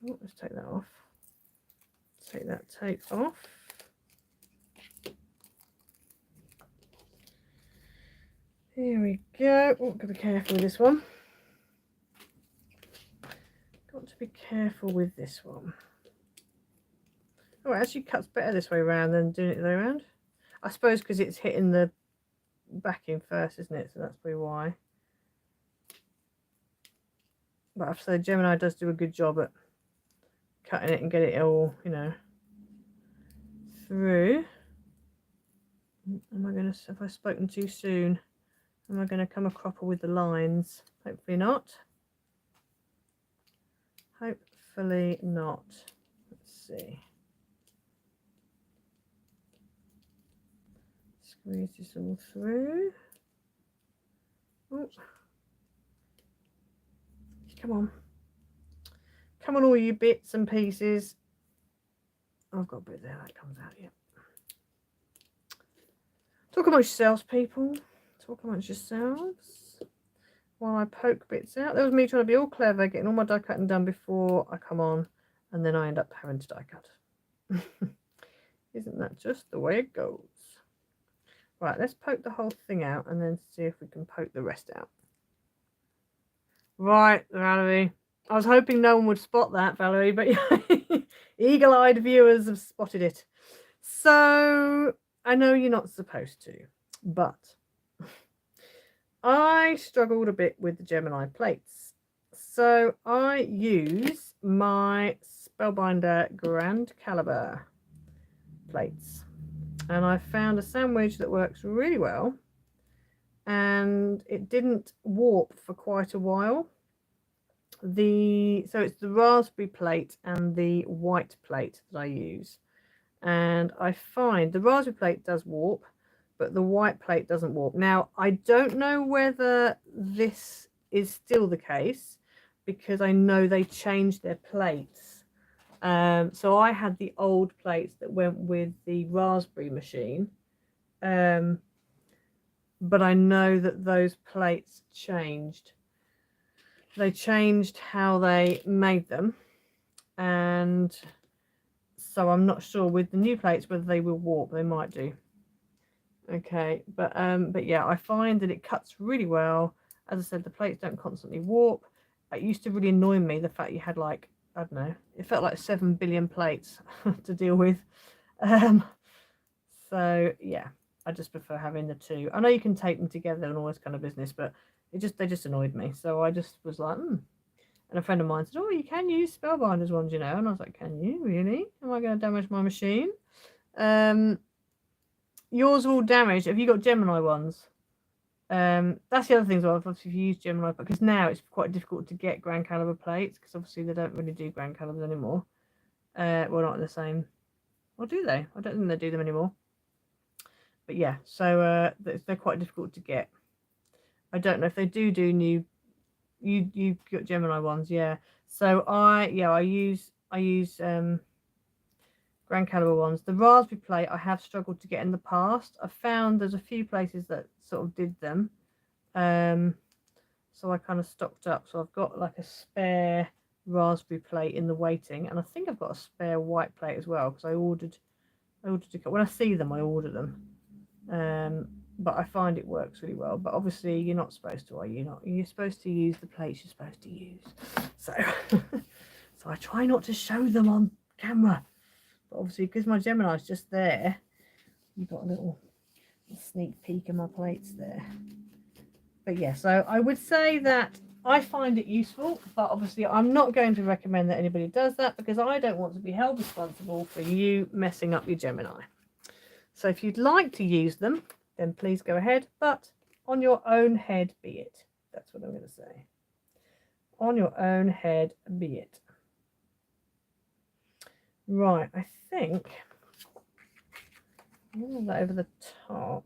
Oh, let's take that off. Take that tape off. Here we go. Oh, got to be careful with this one. Got to be careful with this one. Oh, it actually cuts better this way around than doing it the other way around. I suppose because it's hitting the backing first, isn't it? So that's probably why. But I have to say, Gemini does do a good job at cutting it and get it all, you know, through. Am I going to, have I spoken too soon? Am I going to come a cropper with the lines? Hopefully not. Hopefully not. Let's see. Squeeze this all through. Oh. Come on. Come on, all you bits and pieces. Oh, I've got a bit there that comes out, yeah. Talk amongst yourselves, people. Talk amongst yourselves. While I poke bits out. That was me trying to be all clever, getting all my die cutting done before I come on, and then I end up having to die cut. Isn't that just the way it goes? Right, let's poke the whole thing out and then see if we can poke the rest out. Right, Valerie. I was hoping no one would spot that, Valerie, but eagle-eyed viewers have spotted it. So I know you're not supposed to, but I struggled a bit with the Gemini plates. So I use my Spellbinder Grand Caliber plates. And I found a sandwich that works really well. And it didn't warp for quite a while. So it's the raspberry plate and the white plate that I use. And I find the raspberry plate does warp, but the white plate doesn't warp. Now, I don't know whether this is still the case, because I know they changed their plates. So I had the old plates that went with the raspberry machine. But I know that those plates changed. They changed how they made them. And so I'm not sure with the new plates whether they will warp. They might do. Okay, but yeah, I find that it cuts really well. As I said, the plates don't constantly warp. It used to really annoy me, the fact you had, like, I don't know, it felt like 7 billion plates to deal with. So yeah, I just prefer having the two. I know you can tape them together and all this kind of business, but they just annoyed me. So I just was like, And a friend of mine said, oh, you can use Spellbinders ones, you know. And I was like, can you really? Am I going to damage my machine? Yours are all damaged. Have you got Gemini ones? That's the other thing as well. Obviously, if you use Gemini, because now it's quite difficult to get Grand Caliber plates, because obviously they don't really do Grand Calibers anymore. Well, not in the same. Or do they? I don't think they do them anymore. But yeah, so they're quite difficult to get. I don't know if they do new. You've got Gemini ones, yeah. So I use Grand Caliber ones. The raspberry plate I have struggled to get in the past. I found there's a few places that sort of did them. So I kind of stocked up. So I've got like a spare raspberry plate in the waiting, and I think I've got a spare white plate as well, because I ordered when I see them I order them. But I find it works really well. But obviously you're not supposed to, are you? You're supposed to use the plates you're supposed to use. So so I try not to show them on camera. But obviously, because my Gemini's just there, you've got a little sneak peek of my plates there. But yeah, so I would say that I find it useful, but obviously I'm not going to recommend that anybody does that, because I don't want to be held responsible for you messing up your Gemini. So if you'd like to use them, then please go ahead, but on your own head be it. That's what I'm going to say. On your own head be it. Right, I think all that over the top.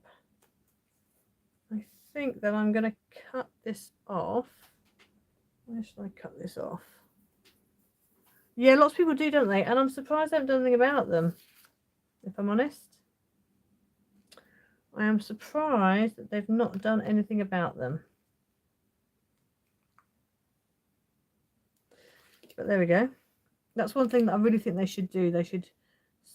I think that I'm going to cut this off. Where should I cut this off? Yeah, lots of people do, don't they? And I'm surprised I haven't done anything about them, if I'm honest. I am surprised that they've not done anything about them. But there we go. That's one thing that I really think they should do. They should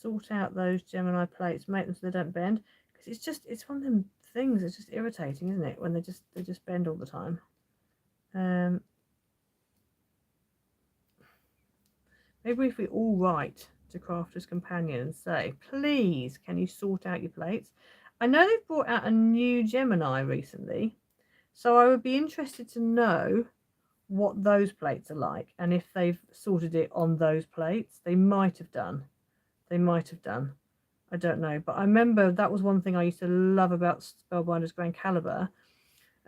sort out those Gemini plates, make them so they don't bend, because it's one of them things. It's just irritating, isn't it, when they just bend all the time. Maybe if we all write to Crafter's Companion and say, please, can you sort out your plates? I know they've brought out a new Gemini recently, so I would be interested to know what those plates are like, and if they've sorted it on those plates. They might have done. I don't know, but I remember that was one thing I used to love about Spellbinders Grand Caliber.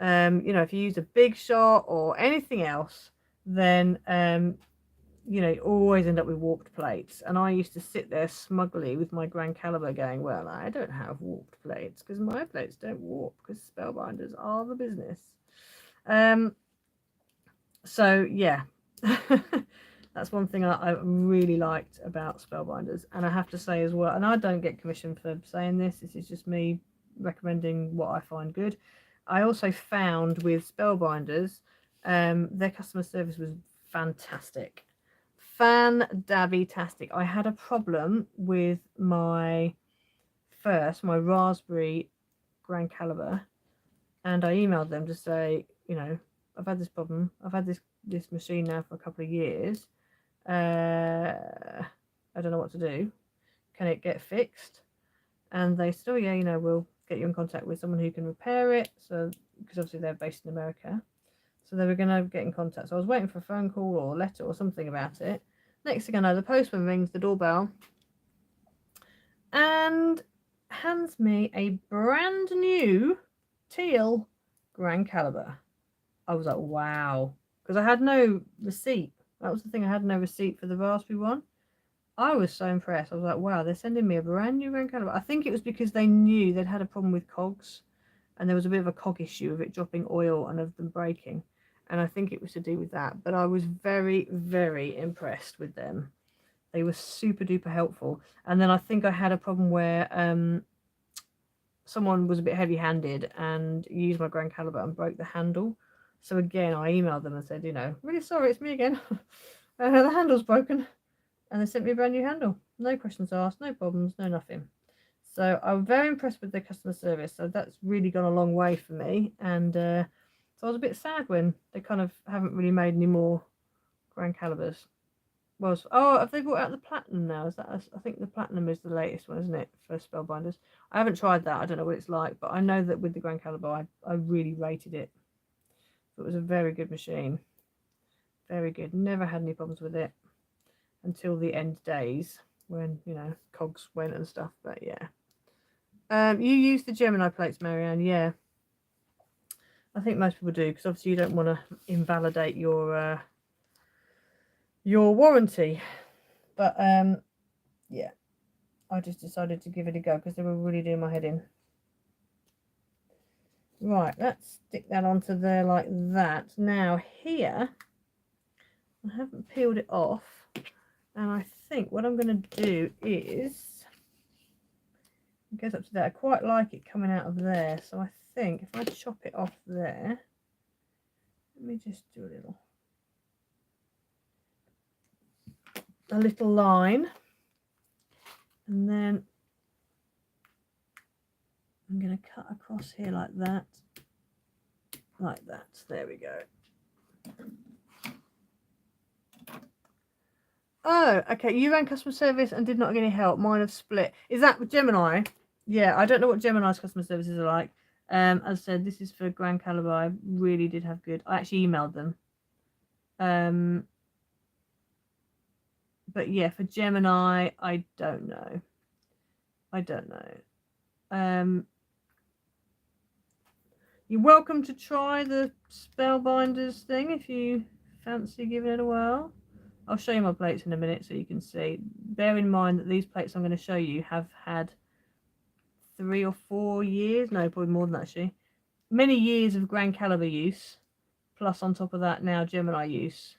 You know, if you use a big shot or anything else, then you know, you always end up with warped plates. And I used to sit there smugly with my Grand Caliber going, well, I don't have warped plates because my plates don't warp, because Spellbinders are the business. So yeah, that's one thing I really liked about Spellbinders. And I have to say as well, and I don't get commission for saying this is just me recommending what I find good. I also found with Spellbinders, their customer service was fantastic. Fan-dabby-tastic. I had a problem with my Raspberry Grand Caliber, and I emailed them to say, you know, I've had this problem. I've had this machine now for a couple of years. I don't know what to do. Can it get fixed? And they said, oh yeah, you know, we'll get you in contact with someone who can repair it. So, because obviously they're based in America. So they were going to get in contact. So I was waiting for a phone call or a letter or something about it. Next thing I know, the postman rings the doorbell and hands me a brand new teal Grand Caliber. I was like, wow. Because I had no receipt. That was the thing. I had no receipt for the Raspberry one. I was so impressed. I was like, wow, they're sending me a brand new Grand Caliber. I think it was because they knew they'd had a problem with cogs. And there was a bit of a cog issue of it dropping oil and of them breaking. And I think it was to do with that. But I was very, very impressed with them. They were super duper helpful. And then I think I had a problem where someone was a bit heavy handed and used my Grand Caliber and broke the handle. So again, I emailed them and said, you know, really sorry, it's me again. The handle's broken. And they sent me a brand new handle. No questions asked, no problems, no nothing. So I'm very impressed with their customer service. So that's really gone a long way for me. And so I was a bit sad when they kind of haven't really made any more Grand Calibers. Have they brought out the Platinum now? Is that? I think the Platinum is the latest one, isn't it, for Spellbinders? I haven't tried that. I don't know what it's like, but I know that with the Grand Caliber, I really rated it. It was a very good machine. Very good. Never had any problems with it until the end days when, you know, cogs went and stuff. But yeah. You use the Gemini plates, Marianne? Yeah. I think most people do, because obviously you don't want to invalidate your warranty. But yeah, I just decided to give it a go because they were really doing my head in. Right, let's stick that onto there like that. Now here, I haven't peeled it off, and I think what I'm going to do is, it goes up to there. I quite like it coming out of there, so I think if I chop it off there, let me just do a little line, and then I'm going to cut across here like that. There we go. Oh, okay. You ran customer service and did not get any help. Mine have split. Is that with Gemini? Yeah, I don't know what Gemini's customer services are like. As I said, this is for Grand Caliber. I really did have good. I actually emailed them. But yeah, for Gemini, I don't know. You're welcome to try the Spellbinders thing if you fancy giving it a whirl. I'll show you my plates in a minute so you can see. Bear in mind that these plates I'm going to show you have had 3 or 4 years, no, probably more than that actually, many years of Grand Caliber use, plus on top of that now Gemini use.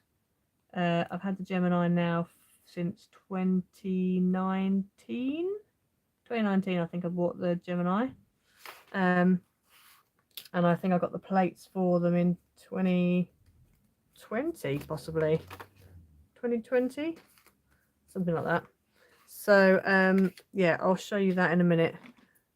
I've had the Gemini now since 2019 I think I bought the Gemini, and I think I got the plates for them in 2020, possibly 2020, something like that. So yeah, I'll show you that in a minute.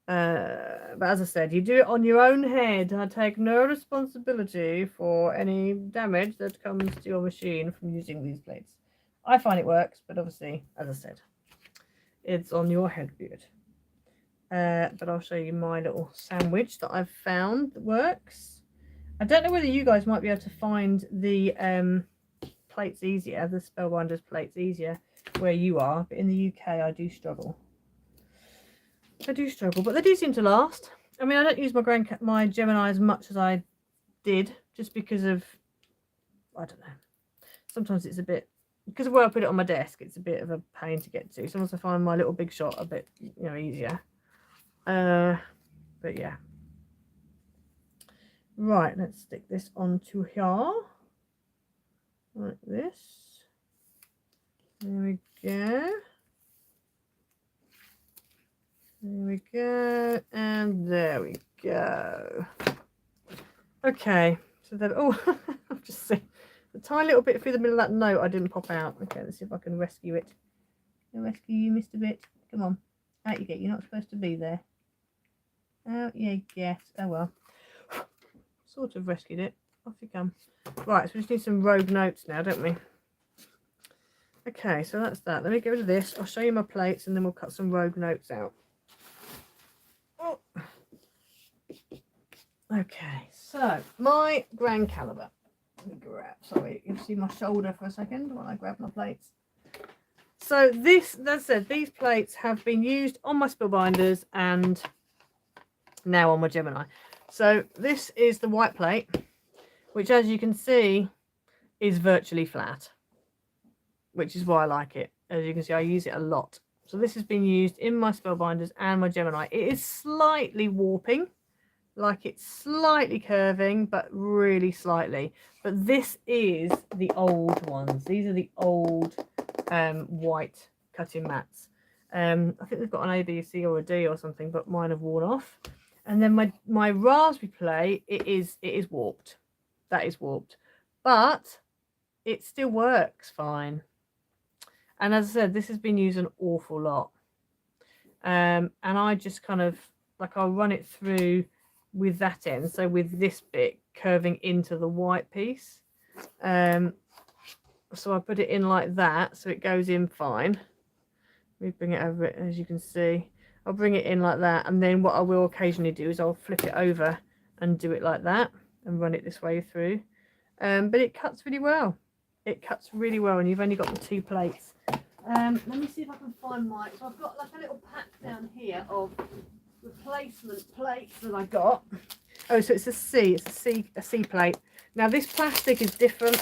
But as I said, you do it on your own head. I take no responsibility for any damage that comes to your machine from using these plates. I find it works, but obviously, as I said, it's on your head, beard. But I'll show you my little sandwich that I've found that works. I don't know whether you guys might be able to find the plates easier, the Spellbinders plates easier where you are, but in the UK I do struggle. But they do seem to last. I mean, I don't use my Gemini as much as I did, just because of, I don't know, sometimes it's a bit, because of where I put it on my desk, it's a bit of a pain to get to. Sometimes I find my little Big Shot a bit, easier. But yeah. Right, let's stick this onto here. Like this. There we go. There we go, and there we go. Okay, so then, oh, I've just seen the tiny little bit through the middle of that note I didn't pop out. Okay, let's see if I can rescue it. I'll rescue you, Mr. Bit. Come on, out you get. You're not supposed to be there. Out you get. Oh well, sort of rescued it. Off you come. Right, so we just need some rogue notes now, don't we? Okay, so that's that. Let me get rid of this. I'll show you my plates, and then we'll cut some rogue notes out. Okay, so my grand caliber. Let me grab, sorry, you can see my shoulder for a second while I grab my plates. So this, as I said, these plates have been used on my Spellbinders and now on my Gemini. So this is the white plate, which as you can see is virtually flat, which is why I like it. As you can see, I use it a lot. So this has been used in my Spellbinders and my Gemini. It is slightly warping, like it's slightly curving, but really slightly. But this is the old ones. These are the old white cutting mats. I think they've got an A, B, C or a D or something, but mine have worn off. And then my raspberry plate, it is warped. That is warped, but it still works fine. And as I said, this has been used an awful lot. And I just kind of, like, I'll run it through with that end. So with this bit curving into the white piece. So I put it in like that, so it goes in fine. Let me bring it over it, as you can see. I'll bring it in like that. And then what I will occasionally do is I'll flip it over and do it like that and run it this way through. But it cuts really well. It cuts really well, and you've only got the two plates. Let me see if I can find mine. So I've got like a little pack down here of replacement plates that I got. Oh, so it's a C. It's a C plate. Now this plastic is different.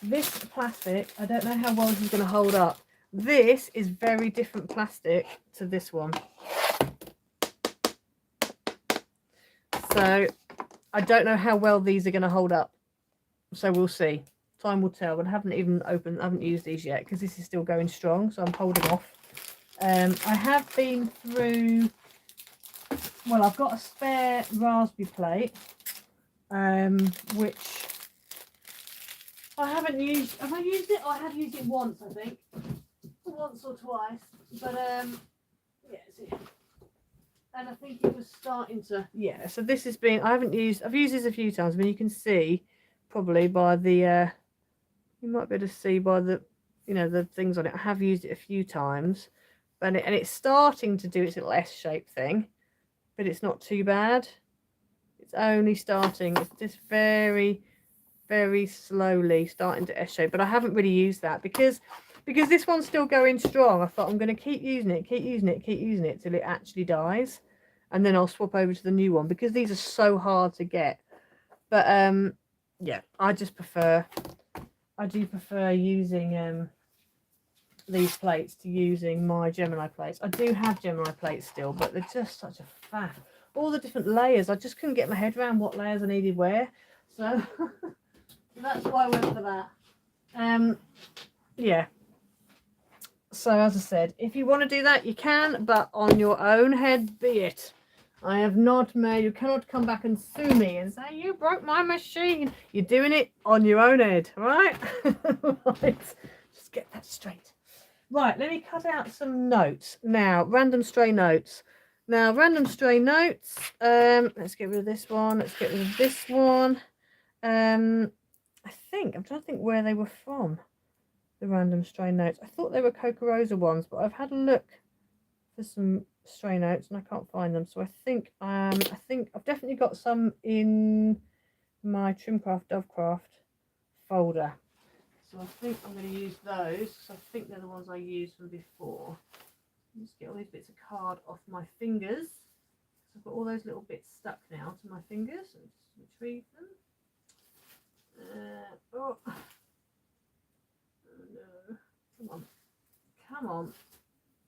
This plastic, I don't know how well this is going to hold up. This is very different plastic to this one. So I don't know how well these are going to hold up. So we'll see. Time will tell. But I haven't even opened, I haven't used these yet because this is still going strong. So I'm holding off. I have been through, well, I've got a spare raspberry plate, which I haven't used. Have I used it? Oh, I have used it once, I think. Once or twice. But, yeah, see. And I think it was starting to, yeah. So this has been, I've used this a few times. I mean, you can see probably by the, you might be able to see by the, the things on it. I have used it a few times. And it's starting to do its little S-shaped thing, but it's not too bad. It's only starting. It's just very, very slowly starting to S-shape. But I haven't really used that because this one's still going strong. I thought I'm going to keep using it till it actually dies, and then I'll swap over to the new one because these are so hard to get. But yeah, I do prefer using these plates to using my Gemini plates. I do have Gemini plates still, but they're just such a faff. All the different layers, I just couldn't get my head around what layers I needed where. So that's why I went for that. Yeah. So as I said, if you want to do that, you can, but on your own head be it. I have not made, you cannot come back and sue me and say, you broke my machine. You're doing it on your own head, right? Right. Just get that straight. Right, let me cut out some notes. Now, random stray notes. Now, random stray notes. Let's get rid of this one. Let's get rid of this one. I'm trying to think where they were from, the random stray notes. I thought they were Coca-Rosa ones, but I've had a look for some stray notes and I can't find them. So I think I've definitely got some in my Trimcraft Dovecraft folder. So I think I'm going to use those because I think they're the ones I used from before. Just get all these bits of card off my fingers. So I've got all those little bits stuck now to my fingers. So just retrieve them. Oh no! Come on,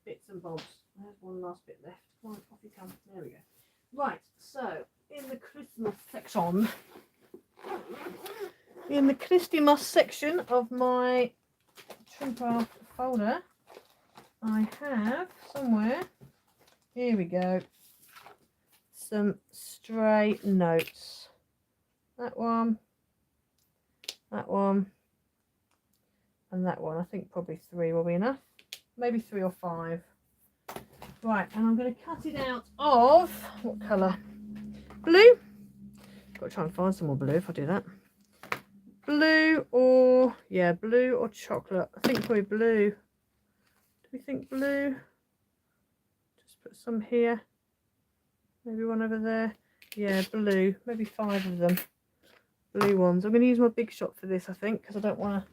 bits and bobs. There's one last bit left. Come on, off you come. There we go. Right. So in the Christmas section. In the Christmas section of my Trimcraft folder, I have somewhere, here we go, some stray notes. That one, and that one. I think probably 3 will be enough. Maybe 3 or 5. Right, and I'm going to cut it out of, what colour? Blue. Got to try and find some more blue if I do that. Blue or, yeah, blue or chocolate. I think probably blue. Do we think blue? Just put some here. Maybe one over there. Yeah, blue. Maybe 5 of them. Blue ones. I'm going to use my big shot for this, I think, because I don't want to...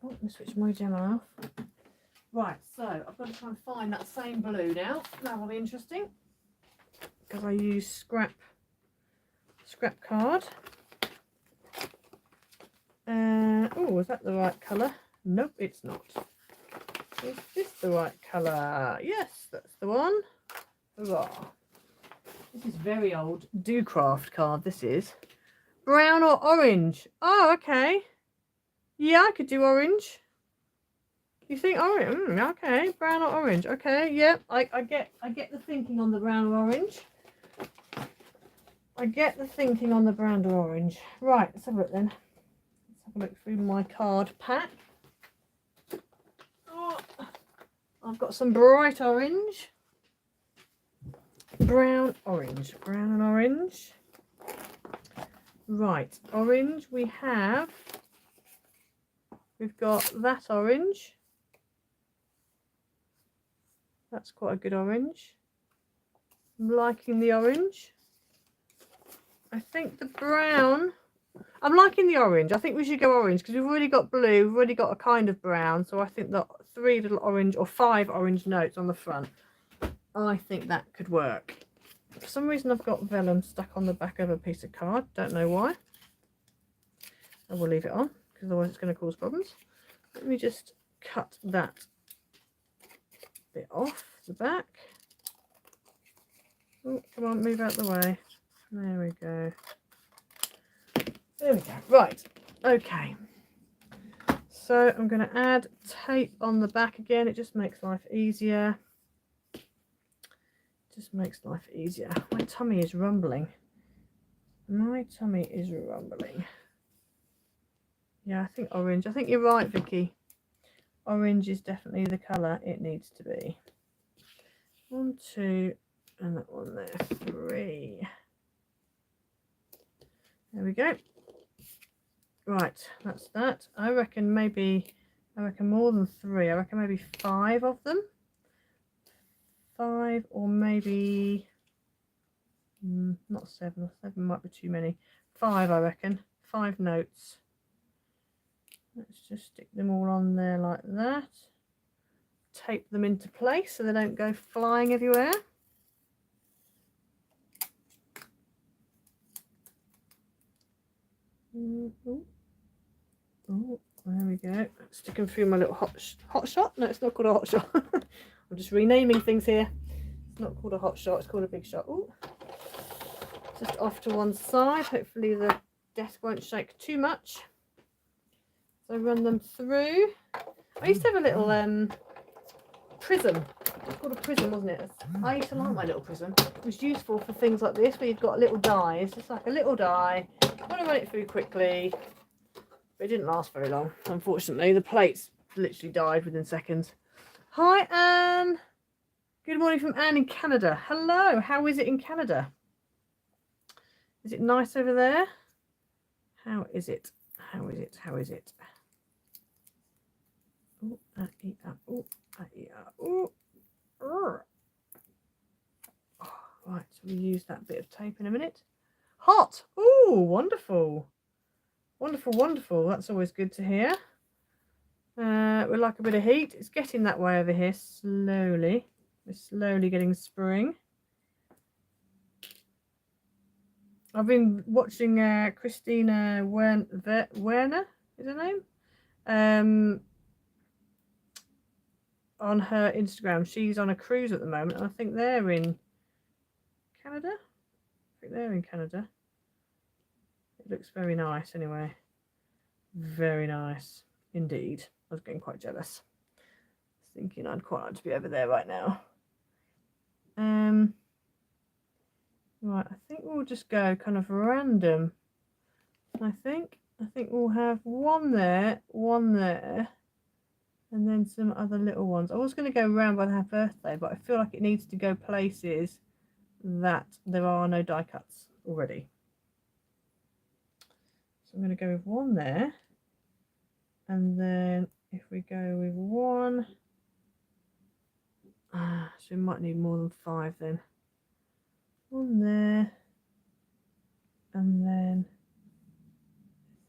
Oh, let me switch my gemma off. Right, so I've got to try and find that same blue now. That will be interesting. Because I use scrap card. Oh, is that the right colour? Nope, it's not. Is this the right colour? Yes, that's the one. Hurrah. This is very old Dovecraft card, this is. Brown or orange? Oh, okay. Yeah, I could do orange. You think orange? Okay, brown or orange. Okay, yeah, I get the thinking on the brown or orange. I get the thinking on the brown or orange. Right, let's have a look then. Let's have a look through my card pack. Oh, I've got some bright orange. Brown, orange. Brown and orange. Right, orange we've got that orange. That's quite a good orange. I'm liking the orange. I think the brown, I'm liking the orange. I think we should go orange because we've already got blue, we've already got a kind of brown. So I think that 3 little orange or 5 orange notes on the front, I think that could work. For some reason I've got vellum stuck on the back of a piece of card. Don't know why. I will leave it on because otherwise it's going to cause problems. Let me just cut that bit off the back. Oh, come on, move out the way. There we go. There we go. Right. Okay. So I'm going to add tape on the back again. It just makes life easier. Just makes life easier. My tummy is rumbling. My tummy is rumbling. Yeah, I think orange. I think you're right, Vicky. Orange is definitely the colour it needs to be. 1, 2, and that one there. 3. There we go. Right, that's that. I reckon more than 3. I reckon maybe 5 of them. 5 or maybe not 7. 7 might be too many. 5, I reckon. 5 notes. Let's just stick them all on there like that. Tape them into place so they don't go flying everywhere. Oh, there we go. Stick them through my little hot shot. No, it's not called a hot shot. I'm just renaming things here. It's not called a hot shot, it's called a big shot. Ooh. Just off to one side. Hopefully the desk won't shake too much. So run them through. I used to have a little prism. It was called a prism, wasn't it? I used to like my little prism. It was useful for things like this where you've got little dies. It's like a little die. I want to run it through quickly. But it didn't last very long, unfortunately. The plates literally died within seconds. Hi, Anne. Good morning from Anne in Canada. Hello. How is it in Canada? Is it nice over there? How is it? How is it? How is it? Ooh, ooh, ooh. Oh, right, so we'll use that bit of tape in a minute. Hot. Ooh, wonderful. Wonderful, wonderful. That's always good to hear. We like a bit of heat. It's getting that way over here slowly. We're slowly getting spring. I've been watching Christina Werner, is her name? On her Instagram. She's on a cruise at the moment. I think they're in Canada. I think they're in Canada. It looks very nice anyway. Very nice indeed. I was getting quite jealous. I was thinking I'd quite like to be over there right now. Right, I think we'll just go kind of random. I think we'll have one there, and then some other little ones. I was going to go round by her birthday, but I feel like it needs to go places that there are no die cuts already. So I'm going to go with one there, and then if we go with one, so we might need more than 5 then. One there, and then I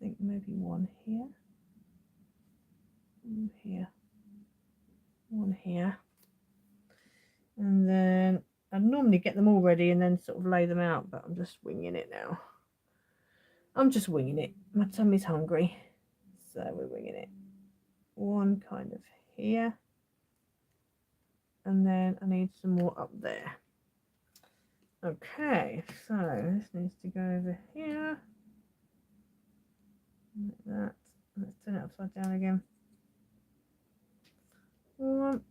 think maybe one here, one here, one here, and then I normally get them all ready and then sort of lay them out, but I'm just winging it now. I'm just winging it. My tummy's hungry, so we're winging it. One kind of here, and then I need some more up there. Okay, so this needs to go over here. Like that. Let's turn it upside down again. 1,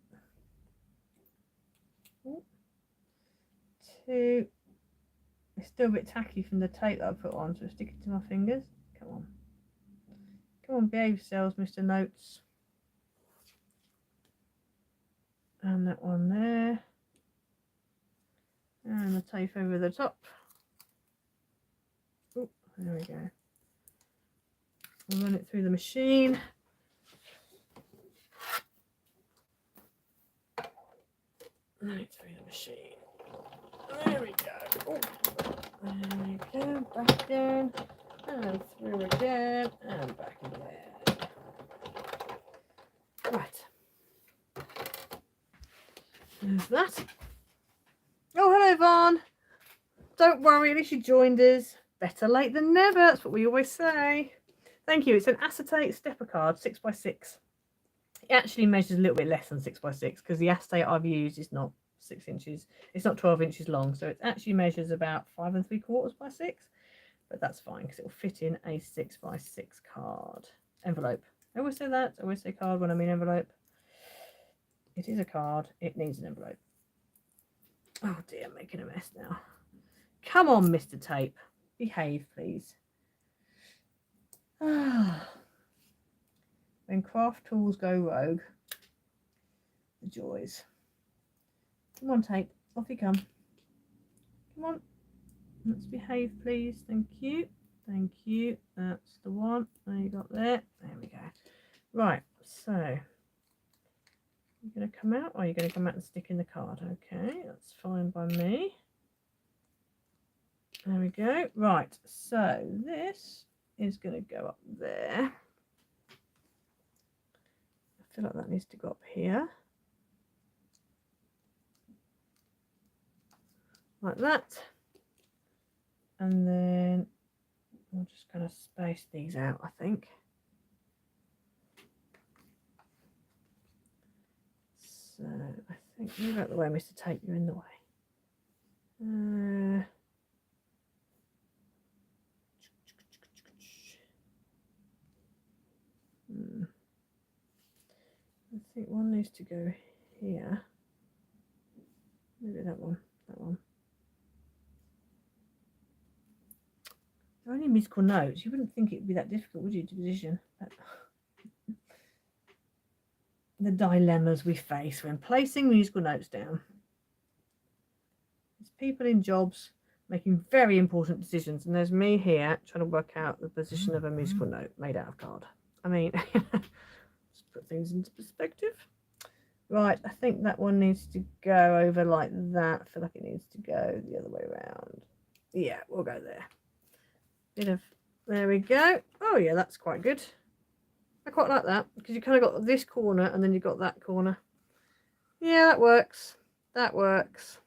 2. It's still a bit tacky from the tape that I put on, so stick it to my fingers. Come on. Come on, behave yourselves, Mr. Notes. And that one there. And the tape over the top. Oh, there we go. I'll run it through the machine. Run it through the machine. There we go. Oh, there we go. Back again. And through again. And back again. Right. There's that. Oh, hello, Vaughn. Don't worry, at least you joined us. Better late than never. That's what we always say. Thank you. It's an acetate stepper card, 6x6. It actually measures a little bit less than 6x6 because the acetate I've used is not 6 inches. It's not 12 inches long, so it actually measures about 5 3/4 by 6. But that's fine because it will fit in a 6x6 card envelope. I always say that. I always say card when I mean envelope. It is a card. It needs an envelope. Oh dear, I'm making a mess now. Come on, Mr. Tape. Behave, please. When craft tools go rogue, the joys. Come on, Tape. Off you come. Come on. Let's behave, please. Thank you. Thank you. That's the one. There you got there. There we go. Right, so you're going to come out, or you're going to come out and stick in the card. Okay, that's fine by me. There we go. Right, so this is going to go up there. I feel like that needs to go up here. Like that. And then we'll just kind of space these out, I think. So I think move out the way, Mr. Tape, you're in the way. I think one needs to go here. Maybe that one. That one. They're only musical notes. You wouldn't think it would be that difficult, would you, to position? But the dilemmas we face when placing musical notes down. It's people in jobs making very important decisions, and there's me here trying to work out the position of a musical note made out of card. I mean, just put things into perspective. Right, I think that one needs to go over like that. I feel like it needs to go the other way around. Yeah, we'll go there. Bit of, there we go. Oh yeah, that's quite good. I quite like that because you kind of got this corner and then you've got that corner. Yeah, that works. That works.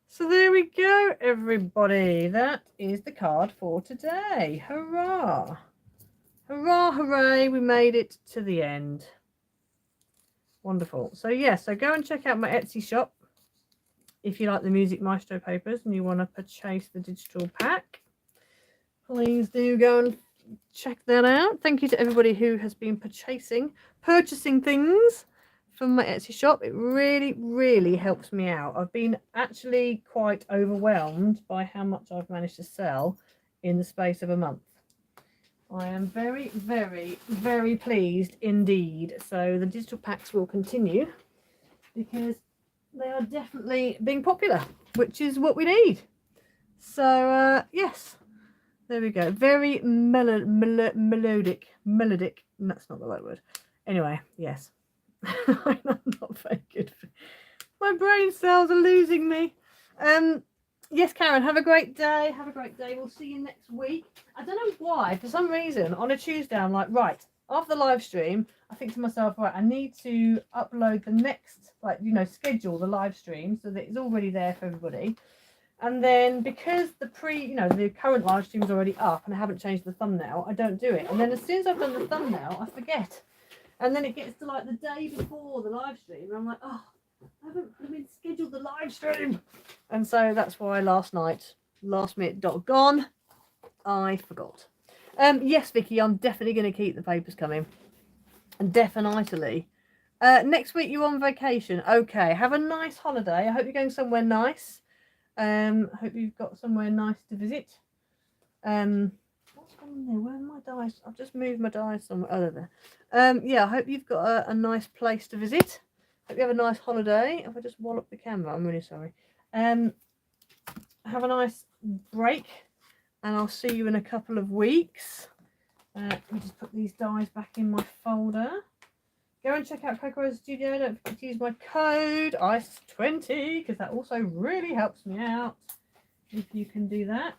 So there we go, everybody. That is the card for today. Hurrah! Hurrah, hooray, we made it to the end. Wonderful. So yeah, so go and check out my Etsy shop if you like the Music Maestro papers and you want to purchase the digital pack. Please do go and check that out. Thank you to everybody who has been purchasing things from my Etsy shop. It really, really helps me out. I've been actually quite overwhelmed by how much I've managed to sell in the space of a month. I am very, very, very pleased indeed. So the digital packs will continue because they are definitely being popular, which is what we need. So yes, there we go. Very melodic. That's not the right word. Anyway, yes. I'm not very good. My brain cells are losing me. Yes, Karen, have a great day. Have a great day. We'll see you next week. I don't know why, for some reason, on a Tuesday, I'm like, right, after the live stream, I think to myself, right, I need to upload the next, like, you know, schedule the live stream so that it's already there for everybody. And then because the the current live stream is already up and I haven't changed the thumbnail, I don't do it. And then as soon as I've done the thumbnail, I forget. And then it gets to like the day before the live stream, and I'm like, oh, I haven't scheduled the live stream. And so that's why last night, last minute gone, I forgot. Yes, Vicky, I'm definitely going to keep the papers coming. And definitely. Next week you're on vacation. Okay, have a nice holiday. I hope you're going somewhere nice. Hope you've got somewhere nice to visit. What's gone on there? Where are my dice? I've just moved my dice somewhere other there. Yeah, I hope you've got a nice place to visit. Hope you have a nice holiday. If I just wallop the camera, I'm really sorry. Have a nice break, and I'll see you in a couple of weeks. Let me just put these dies back in my folder. Go and check out Coco Studio. Don't forget to use my code ICE20 because that also really helps me out if you can do that.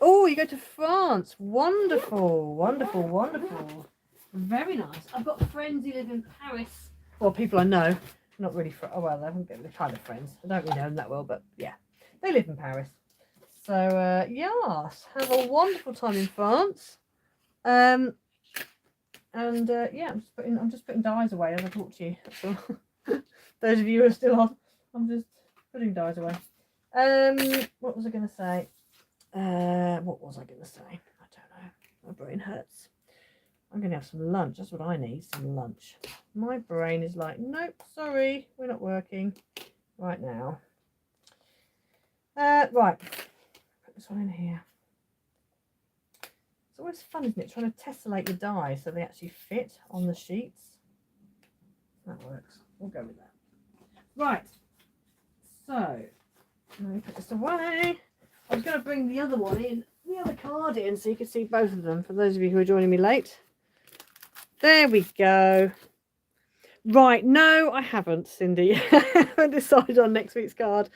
Oh, you go to France. Wonderful, wonderful, wonderful. Very nice. I've got friends who live in Paris. Well, people I know. Not really. Oh, well, they're kind of friends. I don't really know them that well, but yeah, they live in Paris. So yes, have a wonderful time in France. Yeah, I'm just putting dies away as I talk to you. That's all. Those of you who are still on, I'm just putting dies away. What was I going to say? I don't know. My brain hurts. I'm going to have some lunch. That's what I need, some lunch. My brain is like, nope, sorry, we're not working right now. Right, put this one in here. It's always fun, isn't it, trying to tessellate the die so they actually fit on the sheets. That works. We'll go with that. Right, so let me put this away. I was going to bring the other one in, the other card in, so you can see both of them for those of you who are joining me late. There we go. Right, no, I haven't, Cindy. I haven't decided on next week's card.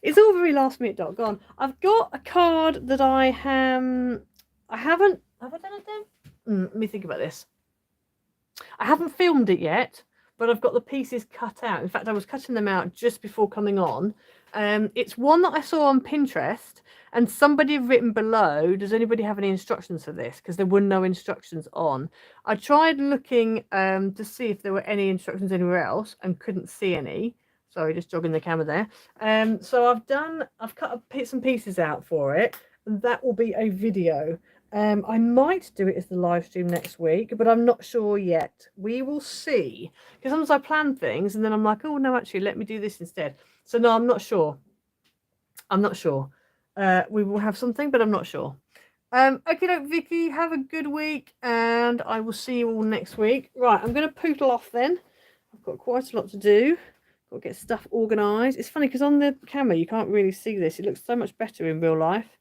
It's all very last minute gone. I've got a card that I haven't. Have I done it then? Let me think about this. I haven't filmed it yet, but I've got the pieces cut out. In fact, I was cutting them out just before coming on. It's one that I saw on Pinterest, and somebody had written below, does anybody have any instructions for this? Because there were no instructions on. I tried looking to see if there were any instructions anywhere else and couldn't see any. Sorry, just jogging the camera there. So I've cut some pieces out for it, and that will be a video. I might do it as the live stream next week, but I'm not sure yet. We will see. Because sometimes I plan things and then I'm like, oh no, actually, let me do this instead. So no, I'm not sure. I'm not sure. We will have something, but I'm not sure. Okay, Vicky, have a good week, and I will see you all next week. Right, I'm going to poodle off then. I've got quite a lot to do. Got to get stuff organised. It's funny because on the camera you can't really see this. It looks so much better in real life.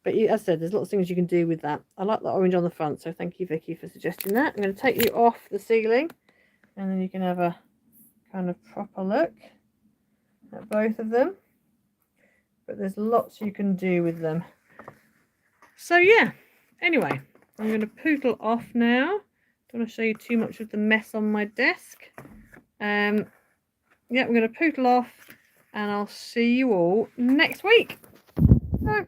But as I said, there's lots of things you can do with that. I like the orange on the front, so thank you, Vicky, for suggesting that. I'm going to take you off the ceiling, and then you can have a kind of proper look at both of them. But there's lots you can do with them. So yeah, anyway, I'm going to poodle off now. Don't want to show you too much of the mess on my desk. Yeah, I'm going to poodle off, and I'll see you all next week. Bye.